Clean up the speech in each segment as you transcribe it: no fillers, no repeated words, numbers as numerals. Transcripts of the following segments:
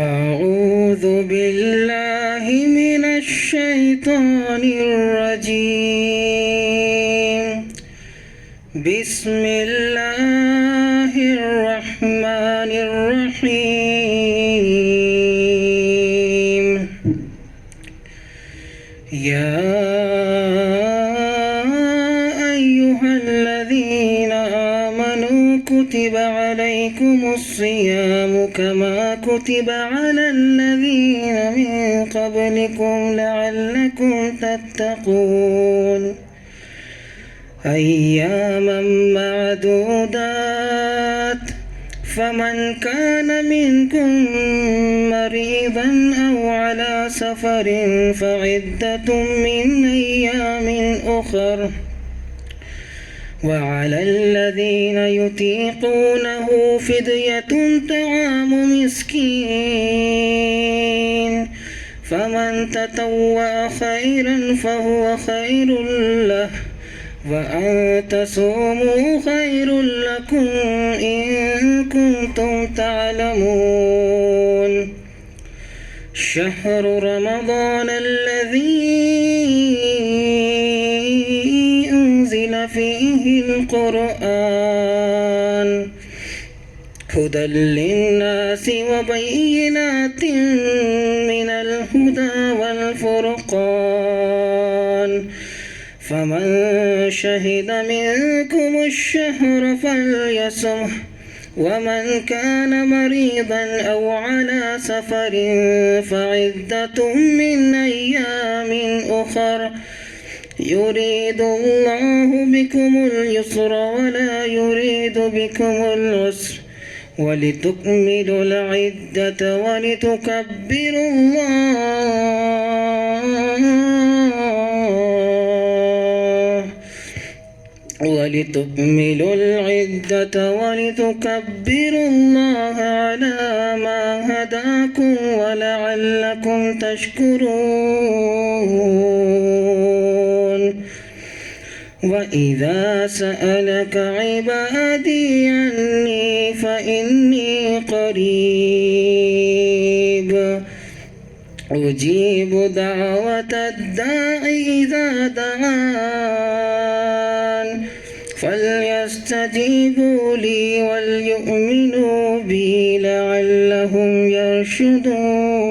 أعوذ بالله من الشيطان الرجيم. بسم الله الرحمن الرحيم. يا أيها الذين آمنوا كتب عليكم الصيام كما كتب على الذين من قبلكم لعلكم تتقون. أياما معدودات. فمن كان منكم مريضا أو على سفر فعدة من أيام أخر. وعلى الذين يطيقونه فدية طعام مسكين. فمن تطوع خيرا فهو خير له، وأن تصوموا خير لكم إن كنتم تعلمون. شهر رمضان الذي أنزل فيه القرآن هدى للناس وبينات من الهدى والفرقان. فمن شهد منكم الشهر فليصمه. ومن كان مريضا أو على سفر فعدة من أيام أخر. يريد الله بكم اليسر ولا يريد بكم العسر ولتكملوا العدة ولتكبروا الله على ما هداكم ولعلكم تشكرون. وإذا سألك عبادي عني فإني قريب أجيب دعوة الداع إذا دعان. فليستجيبوا لي وليؤمنوا بي لعلهم يرشدون.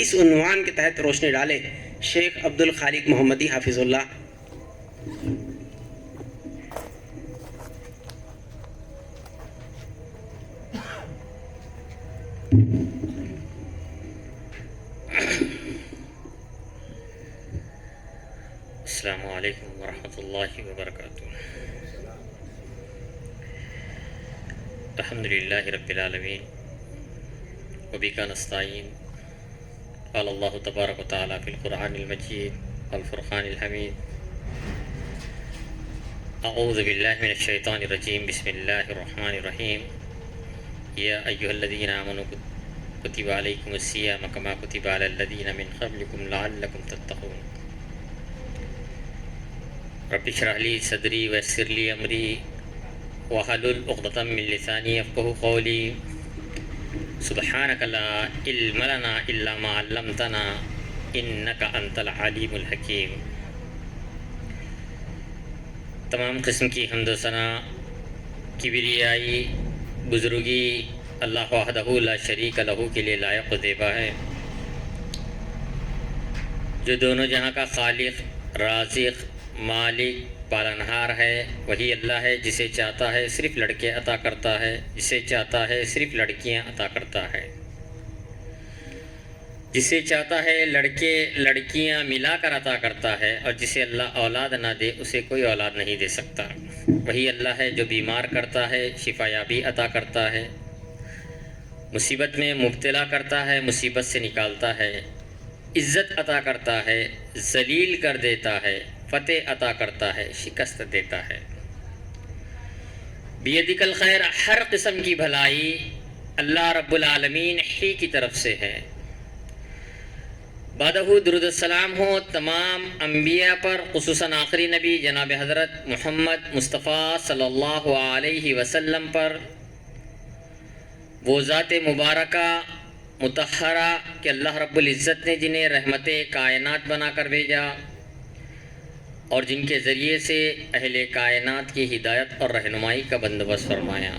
اس عنوان کے تحت روشنی ڈالے شیخ عبد الخالق محمدی حافظ اللہ۔ السلام علیکم ورحمۃ اللہ وبرکاتہ۔ الحمدللہ رب العالمین وبک نستعین۔ قال اللہ تبارک و تعالی فی القرآن المجید والفرقان الحمید۔ اعوذ باللہ من الشیطان الرجیم، بسم اللہ الرحمن الرحیم۔ یا ایہا الذین آمنوا کتب علیکم الصیام کما کتب علی الذین من قبلکم لعلکم تتقون۔ رب اشرح لی صدری ویسر لی امری واحلل عقدۃ من لسانی یفقہوا قولی۔ سبحانک لا علم لنا الا ما علمتنا انک انت العلیم الحکیم۔ تمام قسم کی حمد و ثنا، کبریائی، بزرگی اللہ وحدہ لا شریک لہ کے لیے لائق و زیبا ہے، جو دونوں جہاں کا خالق، رازق، مالک، پالنہار ہے۔ وہی اللہ ہے جسے چاہتا ہے صرف لڑکے عطا کرتا ہے، جسے چاہتا ہے صرف لڑکیاں عطا کرتا ہے، جسے چاہتا ہے لڑکے لڑکیاں ملا کر عطا کرتا ہے، اور جسے اللہ اولاد نہ دے اسے کوئی اولاد نہیں دے سکتا۔ وہی اللہ ہے جو بیمار کرتا ہے، شفا یابی عطا کرتا ہے، مصیبت میں مبتلا کرتا ہے، مصیبت سے نکالتا ہے، عزت عطا کرتا ہے، ذلیل کر دیتا ہے، فتح عطا کرتا ہے، شکست دیتا ہے۔ بیدک الخیر، ہر قسم کی بھلائی اللہ رب العالمین ہی کی طرف سے ہے۔ بعدہ درود السلام ہو تمام انبیاء پر، خصوصاً آخری نبی جناب حضرت محمد مصطفیٰ صلی اللہ علیہ وسلم پر، وہ ذات مبارکہ مطہرہ کہ اللہ رب العزت نے جنہیں رحمت کائنات بنا کر بھیجا، اور جن کے ذریعے سے اہل کائنات کی ہدایت اور رہنمائی کا بندوبست فرمایا۔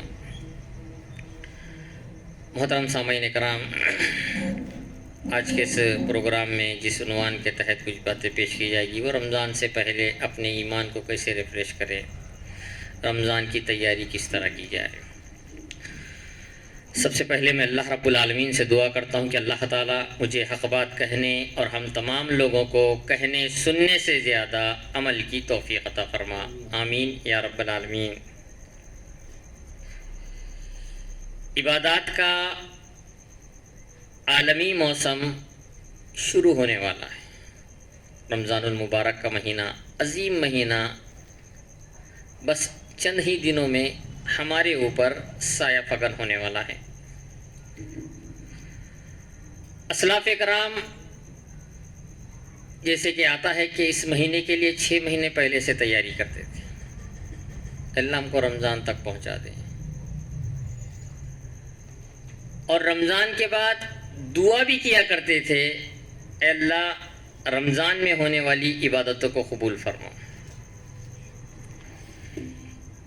محترم سامعین کرام، آج کے اس پروگرام میں جس عنوان کے تحت کچھ باتیں پیش کی جائے گی وہ رمضان سے پہلے اپنے ایمان کو کیسے ریفریش کریں، رمضان کی تیاری کس طرح کی جائے۔ سب سے پہلے میں اللہ رب العالمین سے دعا کرتا ہوں کہ اللہ تعالیٰ مجھے حق بات کہنے اور ہم تمام لوگوں کو کہنے سننے سے زیادہ عمل کی توفیق عطا فرما، آمین یا رب العالمین۔ عبادات کا عالمی موسم شروع ہونے والا ہے۔ رمضان المبارک کا مہینہ، عظیم مہینہ، بس چند ہی دنوں میں ہمارے اوپر سایہ فگن ہونے والا ہے۔ اسلاف کرام جیسے کہ آتا ہے کہ اس مہینے کے لیے 6 مہینے پہلے سے تیاری کرتے تھے، اللہ ہم کو رمضان تک پہنچا دے، اور رمضان کے بعد دعا بھی کیا کرتے تھے، اے اللہ رمضان میں ہونے والی عبادتوں کو قبول فرما۔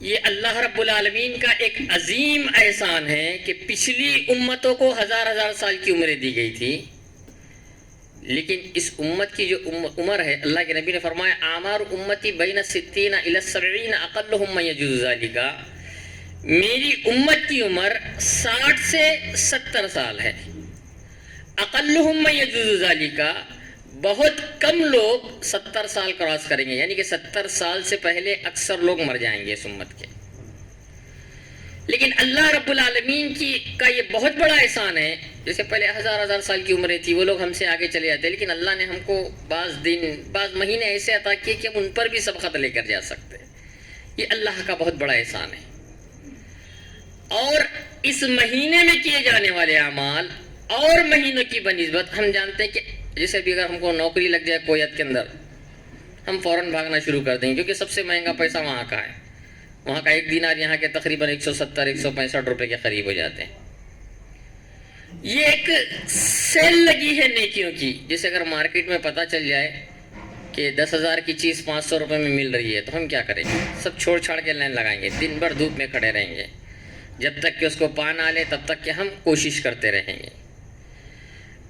یہ اللہ رب العالمین کا ایک عظیم احسان ہے کہ پچھلی امتوں کو ہزار ہزار سال کی عمریں دی گئی تھی، لیکن اس امت کی جو عمر ہے، اللہ کے نبی نے فرمایا اعمار امتی بین 60 الی 70 اقلهم من یجوز ذلک، میری امت کی عمر 60 سے 70 سال ہے۔ اقلهم من یجوز ذلک، بہت کم لوگ 70 سال کراس کریں گے، یعنی کہ 70 سال سے پہلے اکثر لوگ مر جائیں گے اس امت کے۔ لیکن اللہ رب العالمین کا یہ بہت بڑا احسان ہے، جیسے پہلے ہزار ہزار سال کی عمریں تھی، وہ لوگ ہم سے آگے چلے جاتے، لیکن اللہ نے ہم کو بعض دن، بعض مہینے ایسے عطا کیے کہ ہم ان پر بھی سبقت لے کر جا سکتے۔ یہ اللہ کا بہت بڑا احسان ہے۔ اور اس مہینے میں کیے جانے والے اعمال اور مہینوں کی بنسبت ہم جانتے ہیں کہ جیسے بھی اگر ہم کو نوکری لگ جائے کویت کے اندر، ہم فوراً بھاگنا شروع کر دیں گے، کیونکہ سب سے مہنگا پیسہ وہاں کا ہے۔ وہاں کا 1 دینار یہاں کے تقریباً 170-165 روپے کے قریب ہو جاتے ہیں۔ یہ ایک سیل لگی ہے نیکیوں کی، جیسے اگر مارکیٹ میں پتہ چل جائے کہ 10,000 کی چیز 500 روپے میں مل رہی ہے تو ہم کیا کریں گے؟ سب چھوڑ چھاڑ کے لائن لگائیں گے، دن بھر دھوپ میں کھڑے رہیں گے، جب تک کہ اس کو پا نہ لے تب تک کہ ہم کوشش کرتے رہیں گے۔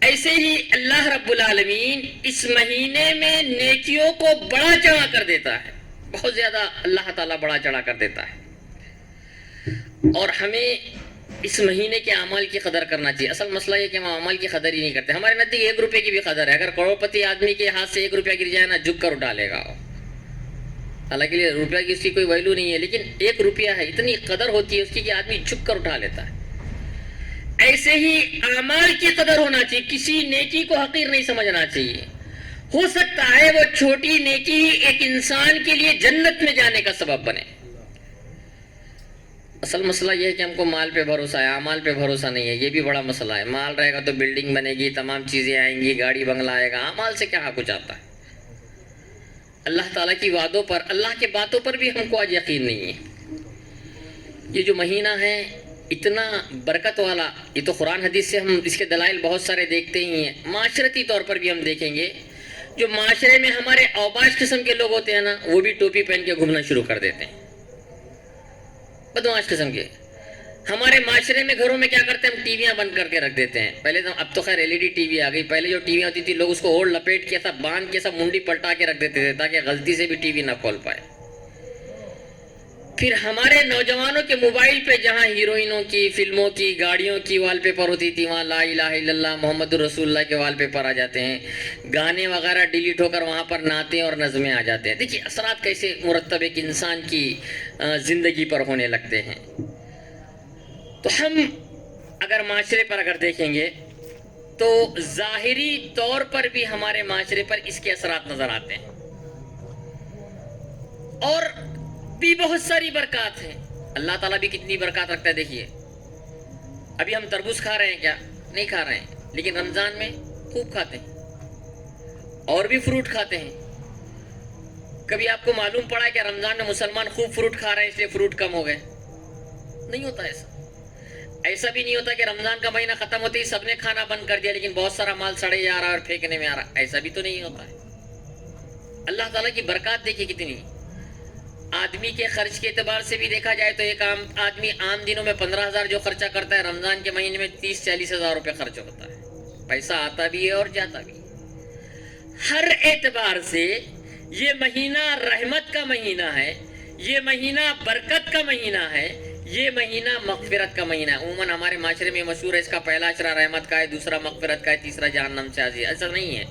ایسے ہی اللہ رب العالمین اس مہینے میں نیکیوں کو بڑا چڑھا کر دیتا ہے، بہت زیادہ اللہ تعالیٰ بڑا چڑھا کر دیتا ہے، اور ہمیں اس مہینے کے اعمال کی قدر کرنا چاہیے۔ اصل مسئلہ یہ کہ ہم اعمال کی قدر ہی نہیں کرتے۔ ہمارے نزدیک 1 روپے کی بھی قدر ہے، اگر کروڑپتی آدمی کے ہاتھ سے 1 روپیہ گر جائے نا، جھک کر اٹھا لے گا، حالانکہ روپیہ کی اس کی کوئی ویلو نہیں ہے، لیکن 1 روپیہ ہے، اتنی قدر ہوتی ہے اس کی کہ آدمی جھک کر اٹھا لیتا ہے۔ ایسے ہی اعمال کی قدر ہونا چاہیے، کسی نیکی کو حقیر نہیں سمجھنا چاہیے۔ ہو سکتا ہے وہ چھوٹی نیکی ہی ایک انسان کے لیے جنت میں جانے کا سبب بنے۔ اصل مسئلہ یہ ہے کہ ہم کو مال پہ بھروسہ ہے، اعمال پہ بھروسہ نہیں ہے، یہ بھی بڑا مسئلہ ہے۔ مال رہے گا تو بلڈنگ بنے گی، تمام چیزیں آئیں گی، گاڑی بنگلہ آئے گا، اعمال سے کیا کچھ آتا ہے؟ اللہ تعالیٰ کی وعدوں پر، اللہ کے باتوں پر بھی ہم کو آج یقین نہیں ہے۔ یہ جو مہینہ ہے اتنا برکت والا، یہ تو قرآن حدیث سے ہم اس کے دلائل بہت سارے دیکھتے ہی ہیں، معاشرتی طور پر بھی ہم دیکھیں گے۔ جو معاشرے میں ہمارے اوباش قسم کے لوگ ہوتے ہیں نا، وہ بھی ٹوپی پہن کے گھومنا شروع کر دیتے ہیں، بدمعاش قسم کے۔ ہمارے معاشرے میں گھروں میں کیا کرتے ہیں، ہم ٹی ویاں بند کر کے رکھ دیتے ہیں۔ پہلے تو، اب تو خیر LED ٹی وی آ گئی، پہلے جو ٹی ویاں ہوتی تھی لوگ اس کو اوڑھ لپیٹ کے سب باندھ کے سب منڈی پلٹا کے رکھ دیتے تھے تاکہ غلطی سے بھی ٹی وی نہ کھول پائے۔ پھر ہمارے نوجوانوں کے موبائل پہ جہاں ہیروئنوں کی، فلموں کی، گاڑیوں کی وال پیپر ہوتی تھی، وہاں لا الہ الا اللہ محمد رسول اللہ کے وال پیپر آ جاتے ہیں، گانے وغیرہ ڈیلیٹ ہو کر وہاں پر نعتیں اور نظمیں آ جاتے ہیں۔ دیکھیے اثرات کیسے مرتب ایک انسان کی زندگی پر ہونے لگتے ہیں۔ تو ہم اگر معاشرے پر اگر دیکھیں گے تو ظاہری طور پر بھی ہمارے معاشرے پر اس کے اثرات نظر آتے ہیں، اور بھی بہت ساری برکات ہیں۔ اللہ تعالیٰ بھی کتنی برکات رکھتا ہے۔ دیکھیے ابھی ہم تربوز کھا رہے ہیں، کیا نہیں کھا رہے ہیں، لیکن رمضان میں خوب کھاتے ہیں، اور بھی فروٹ کھاتے ہیں۔ کبھی آپ کو معلوم پڑا کہ رمضان میں مسلمان خوب فروٹ کھا رہے ہیں اس لیے فروٹ کم ہو گئے؟ نہیں ہوتا ایسا۔ ایسا بھی نہیں ہوتا کہ رمضان کا مہینہ ختم ہوتے ہی سب نے کھانا بند کر دیا لیکن بہت سارا مال سڑے جا رہا ہے اور پھینکنے میں آ رہا، ایسا بھی تو نہیں ہوتا ہے۔ اللہ تعالیٰ کی برکات دیکھیے کتنی۔ آدمی کے خرچ کے اعتبار سے بھی دیکھا جائے تو ایک آدمی عام دنوں میں 15,000 جو خرچہ کرتا ہے، رمضان کے مہینے میں 30-40 ہزار روپے خرچ ہوتا ہے۔ پیسہ آتا بھی ہے اور جاتا بھی۔ ہر اعتبار سے یہ مہینہ رحمت کا مہینہ ہے، یہ مہینہ برکت کا مہینہ ہے، یہ مہینہ مغفرت کا مہینہ ہے۔ عموماً ہمارے معاشرے میں مشہور ہے اس کا پہلا اشرا رحمت کا ہے، دوسرا مغفرت کا ہے، تیسرا جہنم سے عزیز۔ ایسا نہیں ہے،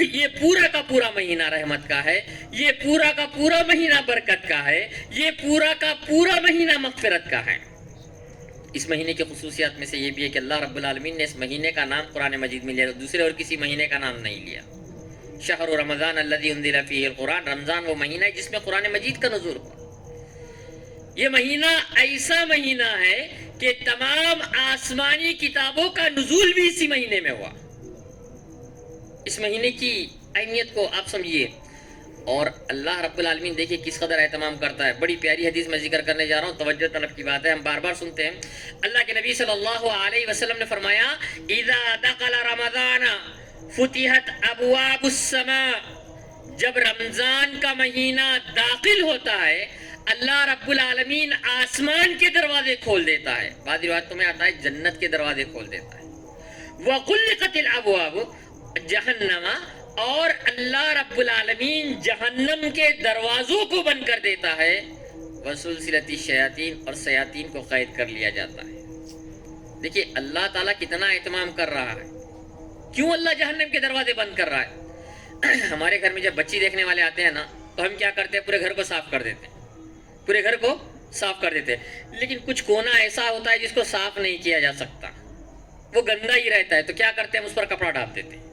یہ پورا کا پورا مہینہ رحمت کا ہے، یہ پورا کا پورا مہینہ برکت کا ہے، یہ پورا کا پورا مہینہ مغفرت کا ہے۔ اس مہینے کی خصوصیات میں سے یہ بھی ہے کہ اللہ رب العالمین نے اس مہینے کا نام قرآن مجید میں لیا، دوسرے اور کسی مہینے کا نام نہیں لیا۔ شہر رمضان الذی انزل فیہ القرآن، رمضان وہ مہینہ ہے جس میں قرآن مجید کا نزول ہوا۔ یہ مہینہ ایسا مہینہ ہے کہ تمام آسمانی کتابوں کا نزول بھی اسی مہینے میں ہوا۔ اس مہینے کی اہمیت کو آپ سمجھیے، اور اللہ رب العالمین دیکھیے کس قدر اہتمام کرتا ہے۔ بڑی پیاری حدیث میں ذکر کرنے جا رہا ہوں، توجہ طلب کی بات ہے، ہم بار بار سنتے ہیں۔ اللہ کے نبی صلی اللہ علیہ وسلم نے فرمایا، اذا دخل رمضان فتحت ابواب السماء، جب رمضان کا مہینہ داخل ہوتا ہے اللہ رب العالمین آسمان کے دروازے کھول دیتا ہے۔ بعض روایتوں میں آتا ہے جنت کے دروازے کھول دیتا ہے۔ وَغُلِّقَتِ الْأَبْوَابُ جہنم، اور اللہ رب العالمین جہنم کے دروازوں کو بند کر دیتا ہے۔ وَسُلْسِلَتِ الشَّيَاطِينَ، اور شیاطین کو قید کر لیا جاتا ہے۔ دیکھیے اللہ تعالیٰ کتنا اہتمام کر رہا ہے۔ کیوں اللہ جہنم کے دروازے بند کر رہا ہے؟ ہمارے گھر میں جب بچی دیکھنے والے آتے ہیں نا تو ہم کیا کرتے ہیں، پورے گھر کو صاف کر دیتے ہیں، پورے گھر کو صاف کر دیتے ہیں، لیکن کچھ کونا ایسا ہوتا ہے جس کو صاف نہیں کیا جا سکتا، وہ گندا ہی رہتا ہے، تو کیا کرتے ہیں، ہم اس پر کپڑا ڈال دیتے ہیں۔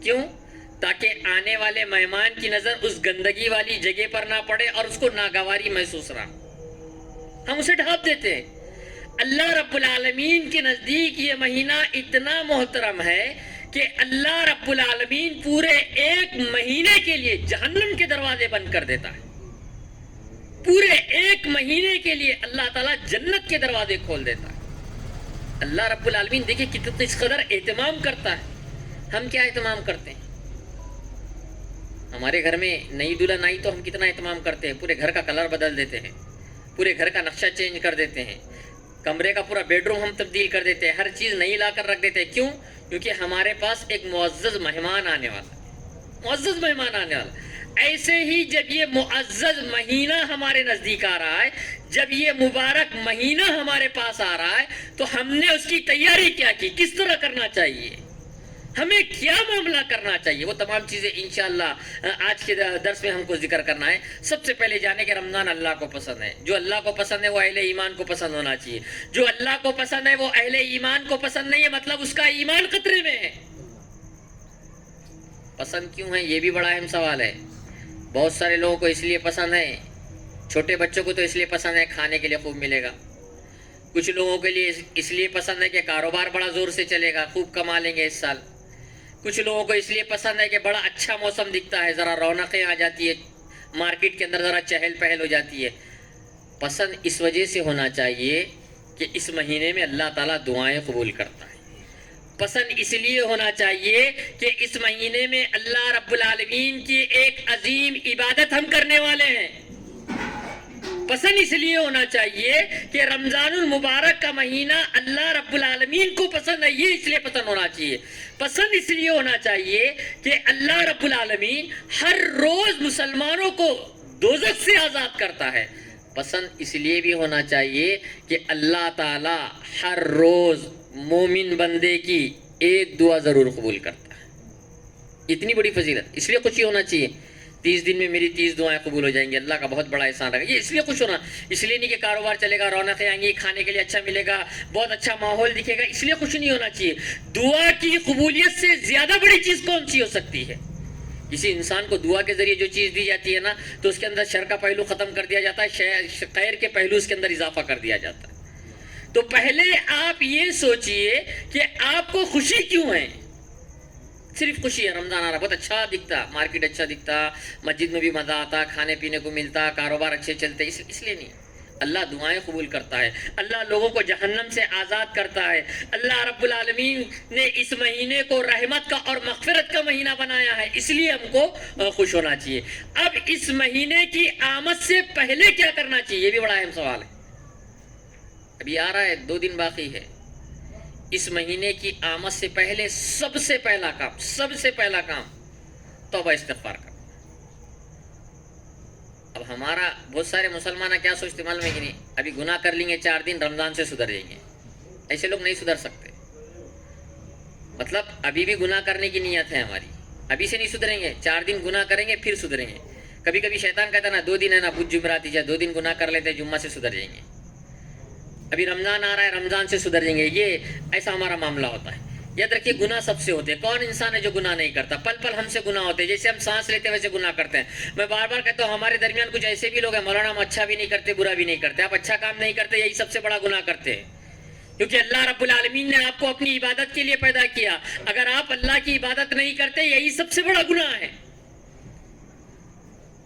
کیوں؟ تاکہ آنے والے مہمان کی نظر اس گندگی والی جگہ پر نہ پڑے اور اس کو ناگواری محسوس رہا، ہم اسے ڈھانپ دیتے ہیں۔ اللہ رب العالمین کے نزدیک یہ مہینہ اتنا محترم ہے کہ اللہ رب العالمین پورے 1 مہینے کے لیے جہنم کے دروازے بند کر دیتا ہے۔ پورے 1 مہینے کے لیے اللہ تعالیٰ جنت کے دروازے کھول دیتا ہے۔ اللہ رب العالمین دیکھیں کتنا اس قدر اہتمام کرتا ہے۔ ہم کیا اہتمام کرتے ہیں؟ ہمارے گھر میں نئی دلہن آئی تو ہم کتنا اہتمام کرتے ہیں، پورے گھر کا کلر بدل دیتے ہیں، پورے گھر کا نقشہ چینج کر دیتے ہیں، کمرے کا پورا بیڈ روم ہم تبدیل کر دیتے ہیں، ہر چیز نئی لا کر رکھ دیتے ہیں۔ کیوں؟ کیونکہ ہمارے پاس ایک معزز مہمان آنے والا معزز مہمان آنے والا. ایسے ہی جب یہ معزز مہینہ ہمارے نزدیک آ رہا ہے, جب یہ مبارک مہینہ ہمارے پاس آ رہا ہے, تو ہم نے اس کی تیاری کیا کی, کس طرح کرنا چاہیے, ہمیں کیا معاملہ کرنا چاہیے, وہ تمام چیزیں انشاءاللہ آج کے درس میں ہم کو ذکر کرنا ہے. سب سے پہلے جانے کہ رمضان اللہ کو پسند ہے. جو اللہ کو پسند ہے وہ اہل ایمان کو پسند ہونا چاہیے. جو اللہ کو پسند ہے وہ اہل ایمان کو پسند نہیں ہے, مطلب اس کا ایمان خطرے میں ہے. پسند کیوں ہے, یہ بھی بڑا اہم سوال ہے. بہت سارے لوگوں کو اس لیے پسند ہے, چھوٹے بچوں کو تو اس لیے پسند ہے کھانے کے لیے خوب ملے گا. کچھ لوگوں کے لیے اس لیے پسند ہے کہ کاروبار بڑا زور سے چلے گا, خوب کما لیں گے اس سال. کچھ لوگوں کو اس لیے پسند ہے کہ بڑا اچھا موسم دکھتا ہے, ذرا رونقیں آ جاتی ہے, مارکیٹ کے اندر ذرا چہل پہل ہو جاتی ہے. پسند اس وجہ سے ہونا چاہیے کہ اس مہینے میں اللہ تعالیٰ دعائیں قبول کرتا ہے. پسند اس لیے ہونا چاہیے کہ اس مہینے میں اللہ رب العالمین کی ایک عظیم عبادت ہم کرنے والے ہیں. پسند اس لیے ہونا چاہیے کہ رمضان المبارک کا مہینہ اللہ رب العالمین کو پسند ہے, یہ اس لیے پسند ہونا چاہیے. پسند اس لیے ہونا چاہیے کہ اللہ رب العالمین ہر روز مسلمانوں کو دوزخ سے آزاد کرتا ہے. پسند اس لیے بھی ہونا چاہیے کہ اللہ تعالی ہر روز مومن بندے کی ایک دعا ضرور قبول کرتا ہے. اتنی بڑی فضیلت, اس لیے خوشی ہونا چاہیے. 30 دن میں میری 30 دعائیں قبول ہو جائیں گی, اللہ کا بہت بڑا احسان رہے گا. یہ اس لیے خوش ہونا, اس لیے نہیں کہ کاروبار چلے گا, رونقیں آئیں گی, کھانے کے لیے اچھا ملے گا, بہت اچھا ماحول دکھے گا, اس لیے خوش نہیں ہونا چاہیے. دعا کی قبولیت سے زیادہ بڑی چیز کون سی ہو سکتی ہے؟ کسی انسان کو دعا کے ذریعے جو چیز دی جاتی ہے نا, تو اس کے اندر شر کا پہلو ختم کر دیا جاتا ہے, خیر کے پہلو اس کے اندر اضافہ کر دیا جاتا ہے. تو پہلے آپ یہ سوچئے کہ آپ کو خوشی کیوں ہے. صرف خوشی ہے, رمضان آ رہا, بہت اچھا دکھتا, مارکیٹ اچھا دکھتا, مسجد میں بھی مزہ آتا, کھانے پینے کو ملتا, کاروبار اچھے چلتے, اس لیے نہیں. اللہ دعائیں قبول کرتا ہے, اللہ لوگوں کو جہنم سے آزاد کرتا ہے. اللہ رب العالمین نے اس مہینے کو رحمت کا اور مغفرت کا مہینہ بنایا ہے, اس لیے ہم کو خوش ہونا چاہیے. اب اس مہینے کی آمد سے پہلے کیا کرنا چاہیے, یہ بھی بڑا اہم سوال ہے. ابھی آ رہا ہے, 2 دن باقی ہے. اس مہینے کی آمد سے پہلے سب سے پہلا کام توبہ استغفار کرنا. اب ہمارا بہت سارے مسلمان کیا سوچتے معلوم ہے کہ نہیں, ابھی گناہ کر لیں گے 4 دن, رمضان سے سدھر جائیں گے. ایسے لوگ نہیں سدھر سکتے. مطلب ابھی بھی گناہ کرنے کی نیت ہے ہماری, ابھی سے نہیں سدھریں گے, 4 دن گناہ کریں گے پھر سدھریں گے. کبھی کبھی شیطان کہتا ہے نا 2 دن ہے نا, بدھ جمعرات 2 دن گناہ کر لیتے, جمعہ سے سدھر جائیں گے. ابھی رمضان آ رہا ہے, رمضان سے سدھر جائیں گے. یہ ایسا ہمارا معاملہ ہوتا ہے. یاد رکھیے گناہ سب سے ہوتے ہیں. کون انسان ہے جو گناہ نہیں کرتا؟ پل پل ہم سے گناہ ہوتے ہیں. جیسے ہم سانس لیتے ہیں ویسے گناہ کرتے ہیں. میں بار بار کہتا ہوں ہمارے درمیان کچھ ایسے بھی لوگ ہیں, مولانا ہم اچھا بھی نہیں کرتے برا بھی نہیں کرتے. آپ اچھا کام نہیں کرتے, یہی سب سے بڑا گناہ کرتے ہیں. کیونکہ اللہ رب العالمین نے آپ کو اپنی عبادت کے لیے پیدا کیا. اگر آپ اللہ کی عبادت نہیں کرتے, یہی سب سے بڑا گناہ ہے.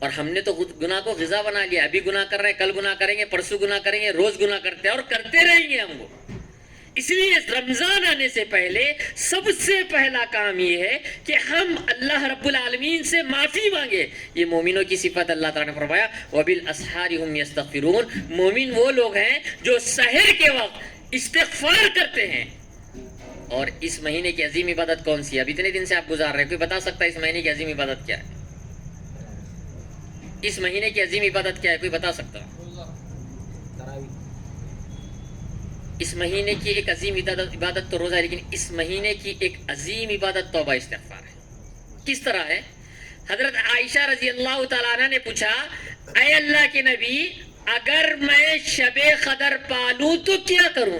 اور ہم نے تو گناہ کو غذا بنا لیا. ابھی گناہ کر رہے ہیں, کل گناہ کریں گے, پرسوں گناہ کریں گے, روز گناہ کرتے ہیں اور کرتے رہیں گے ہم کو. اس لیے رمضان آنے سے پہلے سب سے پہلا کام یہ ہے کہ ہم اللہ رب العالمین سے معافی مانگے. یہ مومنوں کی صفت اللہ تعالیٰ نے فرمایا وَبِالْأَسْحَارِ هُمْ يَسْتَغْفِرُونَ. مومن وہ لوگ ہیں جو سحر کے وقت استغفار کرتے ہیں. اور اس مہینے کی عظیم عبادت کون سی ہے؟ اب اتنے دن سے آپ گزار رہے ہیں, کوئی بتا سکتا ہے اس مہینے کی عظیم عبادت کیا ہے؟ اس مہینے کی عظیم عبادت کیا ہے, کوئی بتا سکتا ہے؟ اس مہینے کی ایک عظیم عبادت تو روزہ ہے, لیکن اس مہینے کی ایک عظیم عبادت توبہ استغفار ہے. کس طرح ہے؟ حضرت عائشہ رضی اللہ تعالیٰ عنہ نے پوچھا, اے اللہ کے نبی, اگر میں شب قدر پالوں تو کیا کروں؟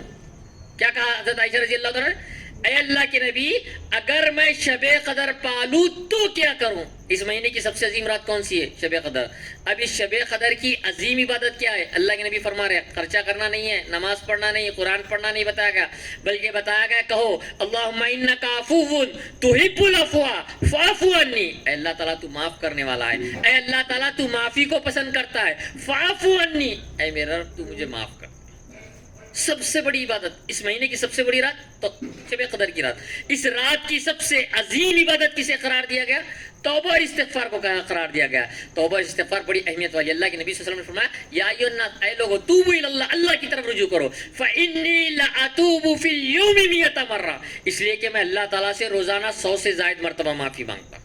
کیا کہا حضرت عائشہ رضی اللہ تعالیٰ نے؟ اے اللہ کے نبی, اگر میں شب قدر پالوں تو کیا کروں؟ اس مہینے کی سب سے عظیم رات کون سی ہے؟ شب قدر. اب اس شب قدر کی عظیم عبادت کیا ہے؟ اللہ کے نبی فرما رہے ہیں خرچہ کرنا نہیں ہے, نماز پڑھنا نہیں, قرآن پڑھنا نہیں بتایا گیا, بلکہ بتایا گیا کہو اللہم انک عفو تحب العفو فاعف عنی. اے اللہ تعالیٰ تو معاف کرنے والا ہے, اے اللہ تعالیٰ تو معافی کو پسند کرتا ہے, فاعف عنی, اے میرا رب تو مجھے معاف کر. سب سے بڑی عبادت اس مہینے کی سب سے بڑی رات تو شب قدر کی رات. اس رات کی سب سے عظیم عبادت کسے قرار دیا گیا؟ توبہ اور استغفار کو قرار دیا گیا. توبہ اور استغفار بڑی اہمیت والی. اللہ کے نبی صلی اللہ علیہ وسلم نے فرمایا یا ایھا الناس، اے لوگو توبوا الی اللہ، اللہ کی طرف رجوع کرو. فانی لاتوب فی اليوم 100 مرہ، اس لیے کہ میں اللہ تعالیٰ سے روزانہ 100 سے زائد مرتبہ معافی مانگتا ہوں.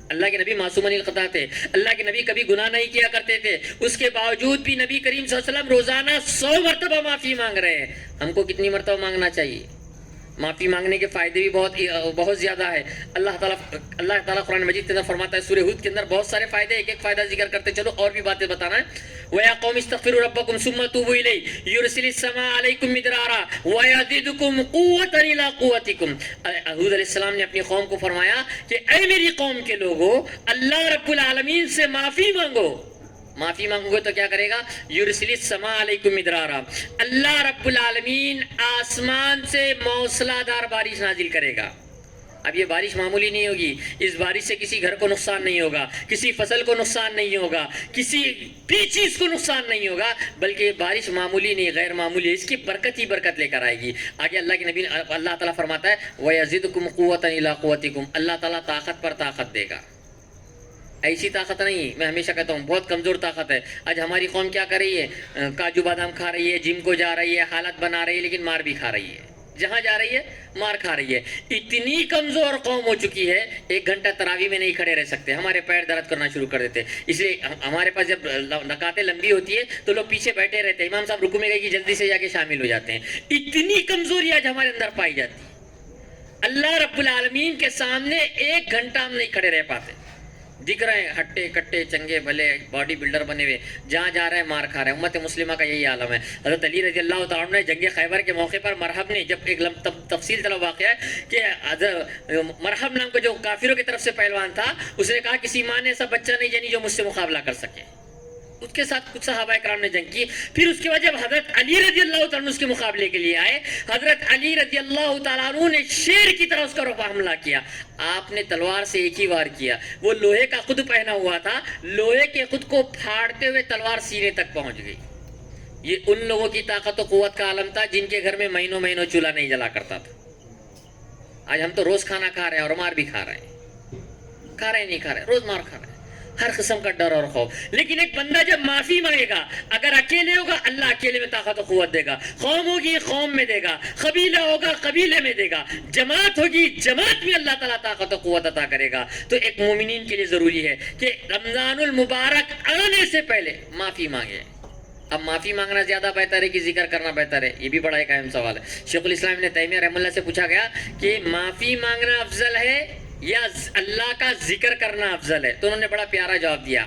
اللہ کے نبی معصوم الخطا تھے، اللہ کے نبی کبھی گناہ نہیں کیا کرتے تھے، اس کے باوجود بھی نبی کریم صلی اللہ علیہ وسلم روزانہ 100 مرتبہ معافی مانگ رہے ہیں. ہم کو کتنی مرتبہ مانگنا چاہیے؟ معافی مانگنے کے فائدے بھی بہت زیادہ ہے. اللہ تعالیٰ قرآن مجید کے اندر فرماتا ہے، سورہ ہود کے اندر بہت سارے فائدے، ایک ایک فائدہ ذکر کرتے چلو اور بھی باتیں بتانا ہے. وَيَا قَوْمِ اسْتَغْفِرُوا رَبَّكُمْ ثُمَّ تُوبُوا إِلَيْهِ يُرْسِلِ السَّمَاءَ عَلَيْكُمْ مِدْرَارًا وَيَزِدْكُمْ قُوَّةً إِلَىٰ قُوَّتِكُمْ. ہود علیہ السلام نے اپنی قوم کو فرمایا کہ اے میری قوم کے لوگوں، اللہ رب العالمین سے معافی مانگو. معافی مانگو گے تو کیا کرے گا؟ یرسل السماء علیکم مدرارا، اللہ رب العالمین آسمان سے موسلا دار بارش نازل کرے گا. اب یہ بارش معمولی نہیں ہوگی، اس بارش سے کسی گھر کو نقصان نہیں ہوگا، کسی فصل کو نقصان نہیں ہوگا، کسی بھی چیز کو نقصان نہیں ہوگا، بلکہ یہ بارش معمولی نہیں، غیر معمولی ہے، اس کی برکت ہی برکت لے کر آئے گی. آگے اللہ کے نبی اللہ تعالیٰ فرماتا ہے وَيَزِدْكُمْ قُوَّةً إِلَىٰ قُوَّتِكُمْ، اللہ تعالیٰ طاقت پر طاقت دے گا. ایسی طاقت نہیں، میں ہمیشہ کہتا ہوں بہت کمزور طاقت ہے. آج ہماری قوم کیا کر رہی ہے؟ کاجو بادام کھا رہی ہے، جم کو جا رہی ہے، حالت بنا رہی ہے، لیکن مار بھی کھا رہی ہے. جہاں جا رہی ہے مار کھا رہی ہے. اتنی کمزور قوم ہو چکی ہے، 1 گھنٹہ تراویح میں نہیں کھڑے رہ سکتے، ہمارے پیر درد کرنا شروع کر دیتے. اس لیے ہمارے پاس جب رکعتیں لمبی ہوتی ہے تو لوگ پیچھے بیٹھے رہتے ہیں، امام صاحب رکوع میں گئے کہ جلدی سے جا کے شامل ہو جاتے ہیں. اتنی کمزوری آج ہمارے اندر پائی جاتی ہے. اللہ رب العالمین کے سامنے 1 گھنٹہ ہم نہیں کھڑے رہ پاتے. دکھ رہے ہیں ہٹے کٹے چنگے بھلے باڈی بلڈر بنے ہوئے، جہاں جا رہے ہیں مار کھا رہے ہیں. امت مسلمہ کا یہی عالم ہے. حضرت علی رضی اللہ تعالیٰ عنہ نے جنگ خیبر کے موقع پر مرحب نے، جب ایک تفصیل طلب واقعہ ہے کہ مرحب نام کا جو کافروں کی طرف سے پہلوان تھا، اس نے کہا کسی ماں نے ایسا بچہ نہیں جنی جو مجھ سے مقابلہ کر سکے. اس کے ساتھ کچھ صحابہ کرام نے جنگ کی. پھر اس کے بعد جب حضرت علی رضی اللہ تعالیٰ عنہ اس کے مقابلے کے لیے آئے، حضرت علی رضی اللہ تعالیٰ عنہ نے شیر کی طرح اس کا رفع حملہ کیا. آپ نے تلوار سے ایک ہی وار کیا. وہ لوہے کا خود پہنا ہوا تھا، لوہے کے خود کو پھاڑتے ہوئے تلوار سینے تک پہنچ گئی. یہ ان لوگوں کی طاقت و قوت کا عالم تھا جن کے گھر میں مہینوں مہینوں چولہا نہیں جلا کرتا تھا. آج ہم تو روز کھانا کھا رہے ہیں اور مار بھی کھا رہے ہیں، کھا رہے ہیں نہیں کھا رہے، روز مار کھا رہے ہیں، ہر قسم کا ڈر اور خوف. لیکن ایک بندہ جب معافی مانگے گا، اگر اکیلے ہوگا اللہ اکیلے میں طاقت و قوت دے گا، قوم ہوگی قوم میں دے گا، قبیلہ ہوگا قبیلے میں دے گا، جماعت ہوگی جماعت میں اللہ تعالیٰ طاقت و قوت عطا کرے گا. تو ایک مومنین کے لیے ضروری ہے کہ رمضان المبارک آنے سے پہلے معافی مانگے. اب معافی مانگنا زیادہ بہتر ہے کہ ذکر کرنا بہتر ہے؟ یہ بھی بڑا ایک اہم سوال ہے. شیخ الاسلام ابن تیمیہ رحمہ اللہ سے پوچھا گیا کہ معافی مانگنا افضل ہے یا اللہ کا ذکر کرنا افضل ہے؟ تو انہوں نے بڑا پیارا جواب دیا،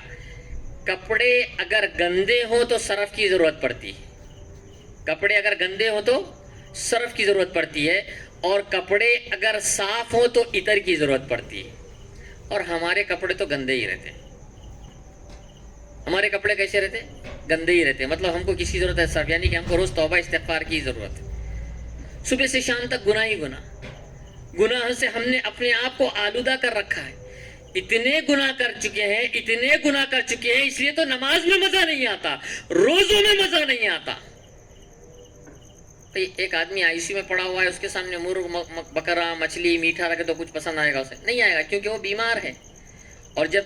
کپڑے اگر گندے ہوں تو صرف کی ضرورت پڑتی ہے، کپڑے اگر گندے ہوں تو صرف کی ضرورت پڑتی ہے، اور کپڑے اگر صاف ہوں تو عطر کی ضرورت پڑتی ہے. اور ہمارے کپڑے تو گندے ہی رہتے ہیں. ہمارے کپڑے کیسے رہتے ہیں؟ گندے ہی رہتے ہیں. مطلب ہم کو کس کی ضرورت ہے صرف؟ یعنی کہ ہم کو روز توبہ استغفار کی ضرورت ہے. صبح سے شام تک گناہ ہی گناہ، گناہ سے ہم نے اپنے آپ کو آلودہ کر رکھا ہے. اتنے گناہ کر چکے ہیں، اتنے گناہ کر چکے ہیں، اس لیے تو نماز میں مزہ نہیں آتا، روزوں میں مزہ نہیں آتا. ایک آدمی آئی سی میں پڑا ہوا ہے، اس کے سامنے مرغ بکرا مچھلی میٹھا رکھے تو کچھ پسند آئے گا؟ اسے نہیں آئے گا، کیونکہ وہ بیمار ہے. اور جب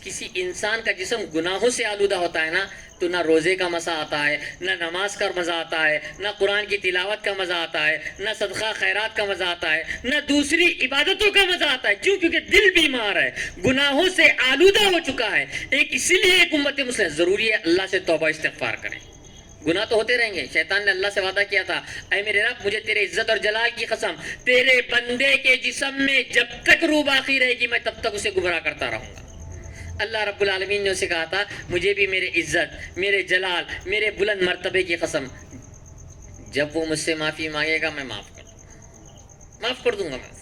کسی انسان کا جسم گناہوں سے آلودہ ہوتا ہے نا، تو نہ روزے کا مزہ آتا ہے، نہ نماز کا مزہ آتا ہے، نہ قرآن کی تلاوت کا مزہ آتا ہے، نہ صدقہ خیرات کا مزہ آتا ہے، نہ دوسری عبادتوں کا مزہ آتا ہے. کیونکہ دل بیمار ہے، گناہوں سے آلودہ ہو چکا ہے. اسی لیے ایک امت مسلم ضروری ہے اللہ سے توبہ استغفار کریں. گناہ تو ہوتے رہیں گے. شیطان نے اللہ سے وعدہ کیا تھا، اے میرے رب مجھے تیرے عزت اور جلال کی قسم، تیرے بندے کے جسم میں جب تک روح باقی رہے گی میں تب تک اسے گمراہ کرتا رہوں گا. اللہ رب العالمین نے اسے کہا تھا، مجھے بھی میرے عزت، میرے جلال، میرے بلند مرتبے کی قسم، جب وہ مجھ سے معافی مانگے گا میں معاف کر دوں گا میں.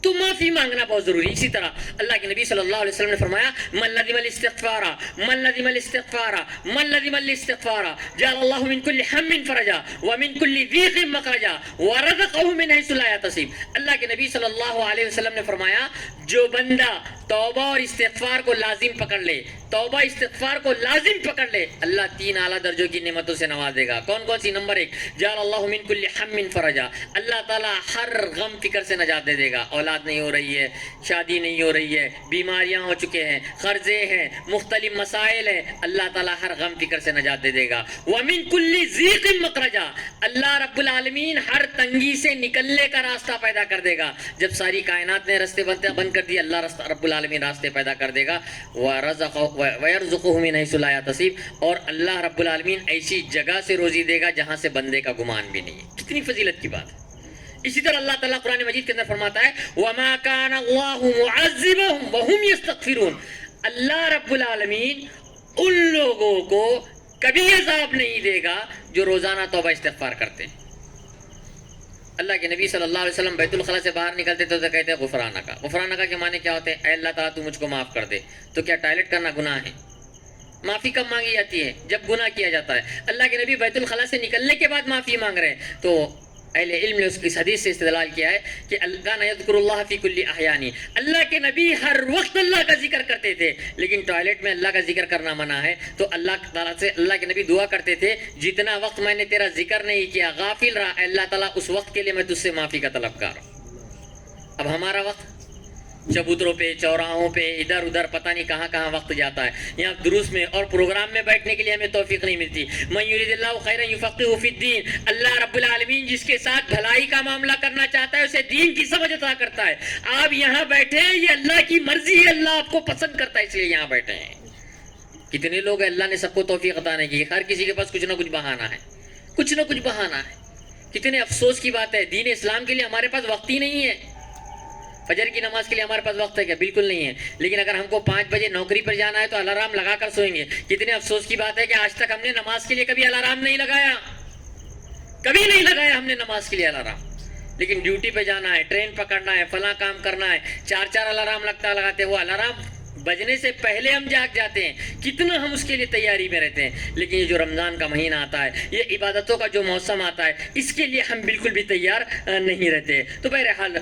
تو معافی مانگنا بہت ضروری. اسی طرح اللہ کے نبی صلی اللہ علیہ وسلم نے فرمایا، من لزم الاستغفار من لزم الاستغفار من لزم الاستغفار جعل اللہ من کل ہم فرجا ومن کل ضیق مخرجا ورزقہ من حیث لا یحتسب. اللہ کے نبی صلی اللہ علیہ وسلم نے فرمایا، جو بندہ توبہ اور استغفار کو لازم پکڑ لے، توبہ استغفار کو لازم پکڑ لے، اللہ 3 اعلیٰ درجوں کی نعمتوں سے نوازے گا۔ کون کون سی؟ نمبر 1، جعل اللہ من کل ہم فرجا، اللہ تعالیٰ ہر غم فکر سے نجات دے دے گا۔ اولاد نہیں ہو رہی ہے، شادی نہیں ہو رہی ہے، بیماریاں ہو چکے ہیں، قرضے ہیں، مختلف مسائل ہیں، اللہ تعالیٰ ہر غم فکر سے نجات دے دے گا۔ وَمِن كُلِّ ضِيقٍ مَخْرَجًا، اللہ رب العالمین ہر تنگی سے نکلنے کا راستہ پیدا کر دے گا۔ جب ساری کائنات نے راستے بند کر دیے، اللہ رب العالمین راستے پیدا کر دے گا۔ وَيَرْزُقُهُ مِنْ حَيْثُ لَا يَحْتَسِبُ، اور اللہ رب العالمین ایسی جگہ سے روزی دے گا جہاں سے بندے کا گمان بھی نہیں ہے۔ کتنی فضیلت کی بات ہے۔ اسی طرح اللہ تعالیٰ قرآن مجید کے اندر فرماتا ہے وَمَا كَانَ اللَّهُ مُعَذِّبَهُمْ وَهُمْ يَسْتَغْفِرُونَ، اللہ رب العالمین ان لوگوں کو کبھی عذاب نہیں دے گا جو روزانہ توبہ استغفار کرتے ہیں۔ اللہ کے نبی صلی اللہ علیہ وسلم بیت الخلاء سے باہر نکلتے تو کہتے ہیں غفرانکا۔ غفرانکا کے معنی کیا ہوتے ہیں؟ اے اللہ تعالیٰ تو مجھ کو معاف کر دے۔ تو کیا ٹوائلٹ کرنا گناہ ہے؟ معافی کب مانگی جاتی ہے؟ جب گناہ کیا جاتا ہے۔ اللہ کے نبی بیت الخلاء سے نکلنے کے بعد معافی مانگ رہے ہیں، تو اہل علم نے اس حدیث سے استدلال کیا ہے کہ کان یذکر اللہ فی کل احیانی، اللہ کے نبی ہر وقت اللہ کا ذکر کرتے تھے، لیکن ٹوائلٹ میں اللہ کا ذکر کرنا منع ہے۔ تو اللہ تعالیٰ سے اللہ کے نبی دعا کرتے تھے جتنا وقت میں نے تیرا ذکر نہیں کیا، غافل رہا، اللہ تعالیٰ اس وقت کے لیے میں تجھ سے معافی کا طلبگار ہوں۔ اب ہمارا وقت چبوتروں پہ، چوراہوں پہ، ادھر ادھر پتہ نہیں کہاں کہاں وقت جاتا ہے۔ یہاں دروس میں اور پروگرام میں بیٹھنے کے لیے ہمیں توفیق نہیں ملتی۔ من یرید اللہ خیرا یفقہہ فی الدین، اللہ رب العالمین جس کے ساتھ بھلائی کا معاملہ کرنا چاہتا ہے اسے دین کی سمجھ عطا کرتا ہے۔ آپ یہاں بیٹھے ہیں، یہ اللہ کی مرضی ہے، اللہ آپ کو پسند کرتا ہے اس لیے یہاں بیٹھے ہیں۔ کتنے لوگ ہیں اللہ نے سب کو توفیق عطا نہیں کی، ہر کسی کے پاس کچھ نہ کچھ بہانہ ہے، کچھ نہ کچھ بہانہ ہے۔ کتنے افسوس کی بات ہے، دین اسلام کے لیے ہمارے پاس وقت ہی نہیں ہے۔ فجر کی نماز کے لیے ہمارے پاس وقت ہے کیا؟ بالکل نہیں ہے۔ لیکن اگر ہم کو 5 بجے نوکری پر جانا ہے تو الارم لگا کر سوئیں گے۔ کتنے افسوس کی بات ہے کہ آج تک ہم نے نماز کے لیے کبھی الارم نہیں لگایا، کبھی نہیں لگایا ہم نے نماز کے لیے الارم۔ لیکن ڈیوٹی پہ جانا ہے، ٹرین پکڑنا ہے، فلاں کام کرنا ہے، 4 الارم لگاتے ہیں۔ وہ الارم بجنے سے پہلے ہم جاگ جاتے ہیں، کتنا ہم اس کے لیے تیاری میں رہتے ہیں۔ لیکن یہ جو رمضان کا مہینہ آتا ہے، یہ عبادتوں کا جو موسم آتا ہے، اس کے لیے ہم بالکل بھی تیار نہیں رہتے۔ تو بہرحال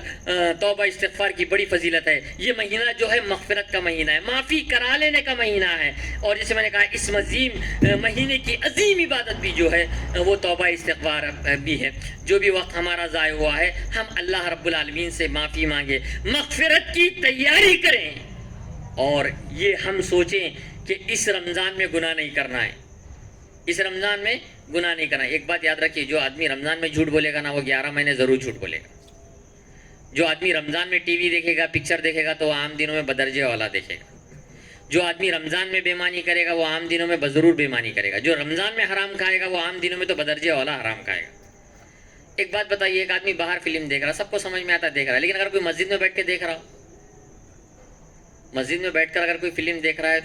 توبہ استغفار کی بڑی فضیلت ہے۔ یہ مہینہ جو ہے مغفرت کا مہینہ ہے، معافی کرا لینے کا مہینہ ہے۔ اور جیسے میں نے کہا اس عظیم مہینے کی عظیم عبادت بھی جو ہے وہ توبہ استغفار بھی ہے۔ جو بھی وقت ہمارا ضائع ہوا ہے، ہم اللہ رب العالمین سے معافی مانگے، مغفرت کی تیاری کریں، اور یہ ہم سوچیں کہ اس رمضان میں گناہ نہیں کرنا ہے، اس رمضان میں گناہ نہیں کرنا ہے۔ ایک بات یاد رکھیے، جو آدمی رمضان میں جھوٹ بولے گا نا، وہ 11 مہینے ضرور جھوٹ بولے گا۔ جو آدمی رمضان میں ٹی وی دیکھے گا، پکچر دیکھے گا، تو وہ عام دنوں میں بدرجے والا دیکھے گا۔ جو آدمی رمضان میں بےمانی کرے گا، وہ عام دنوں میں ضرور بےمانی کرے گا۔ جو رمضان میں حرام کھائے گا، وہ عام دنوں میں تو بدرجے والا حرام کھائے گا۔ ایک بات بتائیے، ایک آدمی باہر فلم دیکھ رہا، سب کو سمجھ میں آتا ہے، دیکھ رہا ہے، لیکن اگر کوئی مسجد میں بیٹھ کے دیکھ رہا ہو، مسجد میں بیٹھ کر اگر کوئی فلم دیکھ رہا ہے،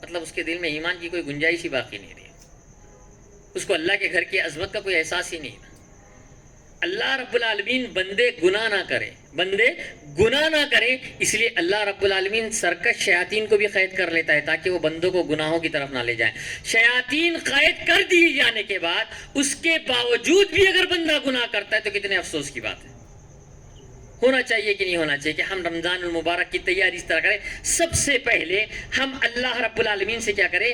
مطلب اس کے دل میں ایمان کی کوئی گنجائش ہی باقی نہیں رہی، اس کو اللہ کے گھر کی عظمت کا کوئی احساس ہی نہیں۔ اللہ رب العالمین بندے گناہ نہ کرے، اس لیے اللہ رب العالمین سرکش شیاطین کو بھی قید کر لیتا ہے تاکہ وہ بندوں کو گناہوں کی طرف نہ لے جائیں۔ شیاطین قید کر دیے جانے کے بعد اس کے باوجود بھی اگر بندہ گناہ کرتا ہے تو کتنے افسوس کی بات ہے۔ ہونا چاہیے کہ نہیں ہونا چاہیے کہ ہم رمضان المبارک کی تیاری اس طرح کریں، سب سے پہلے ہم اللہ رب العالمین سے کیا کریں؟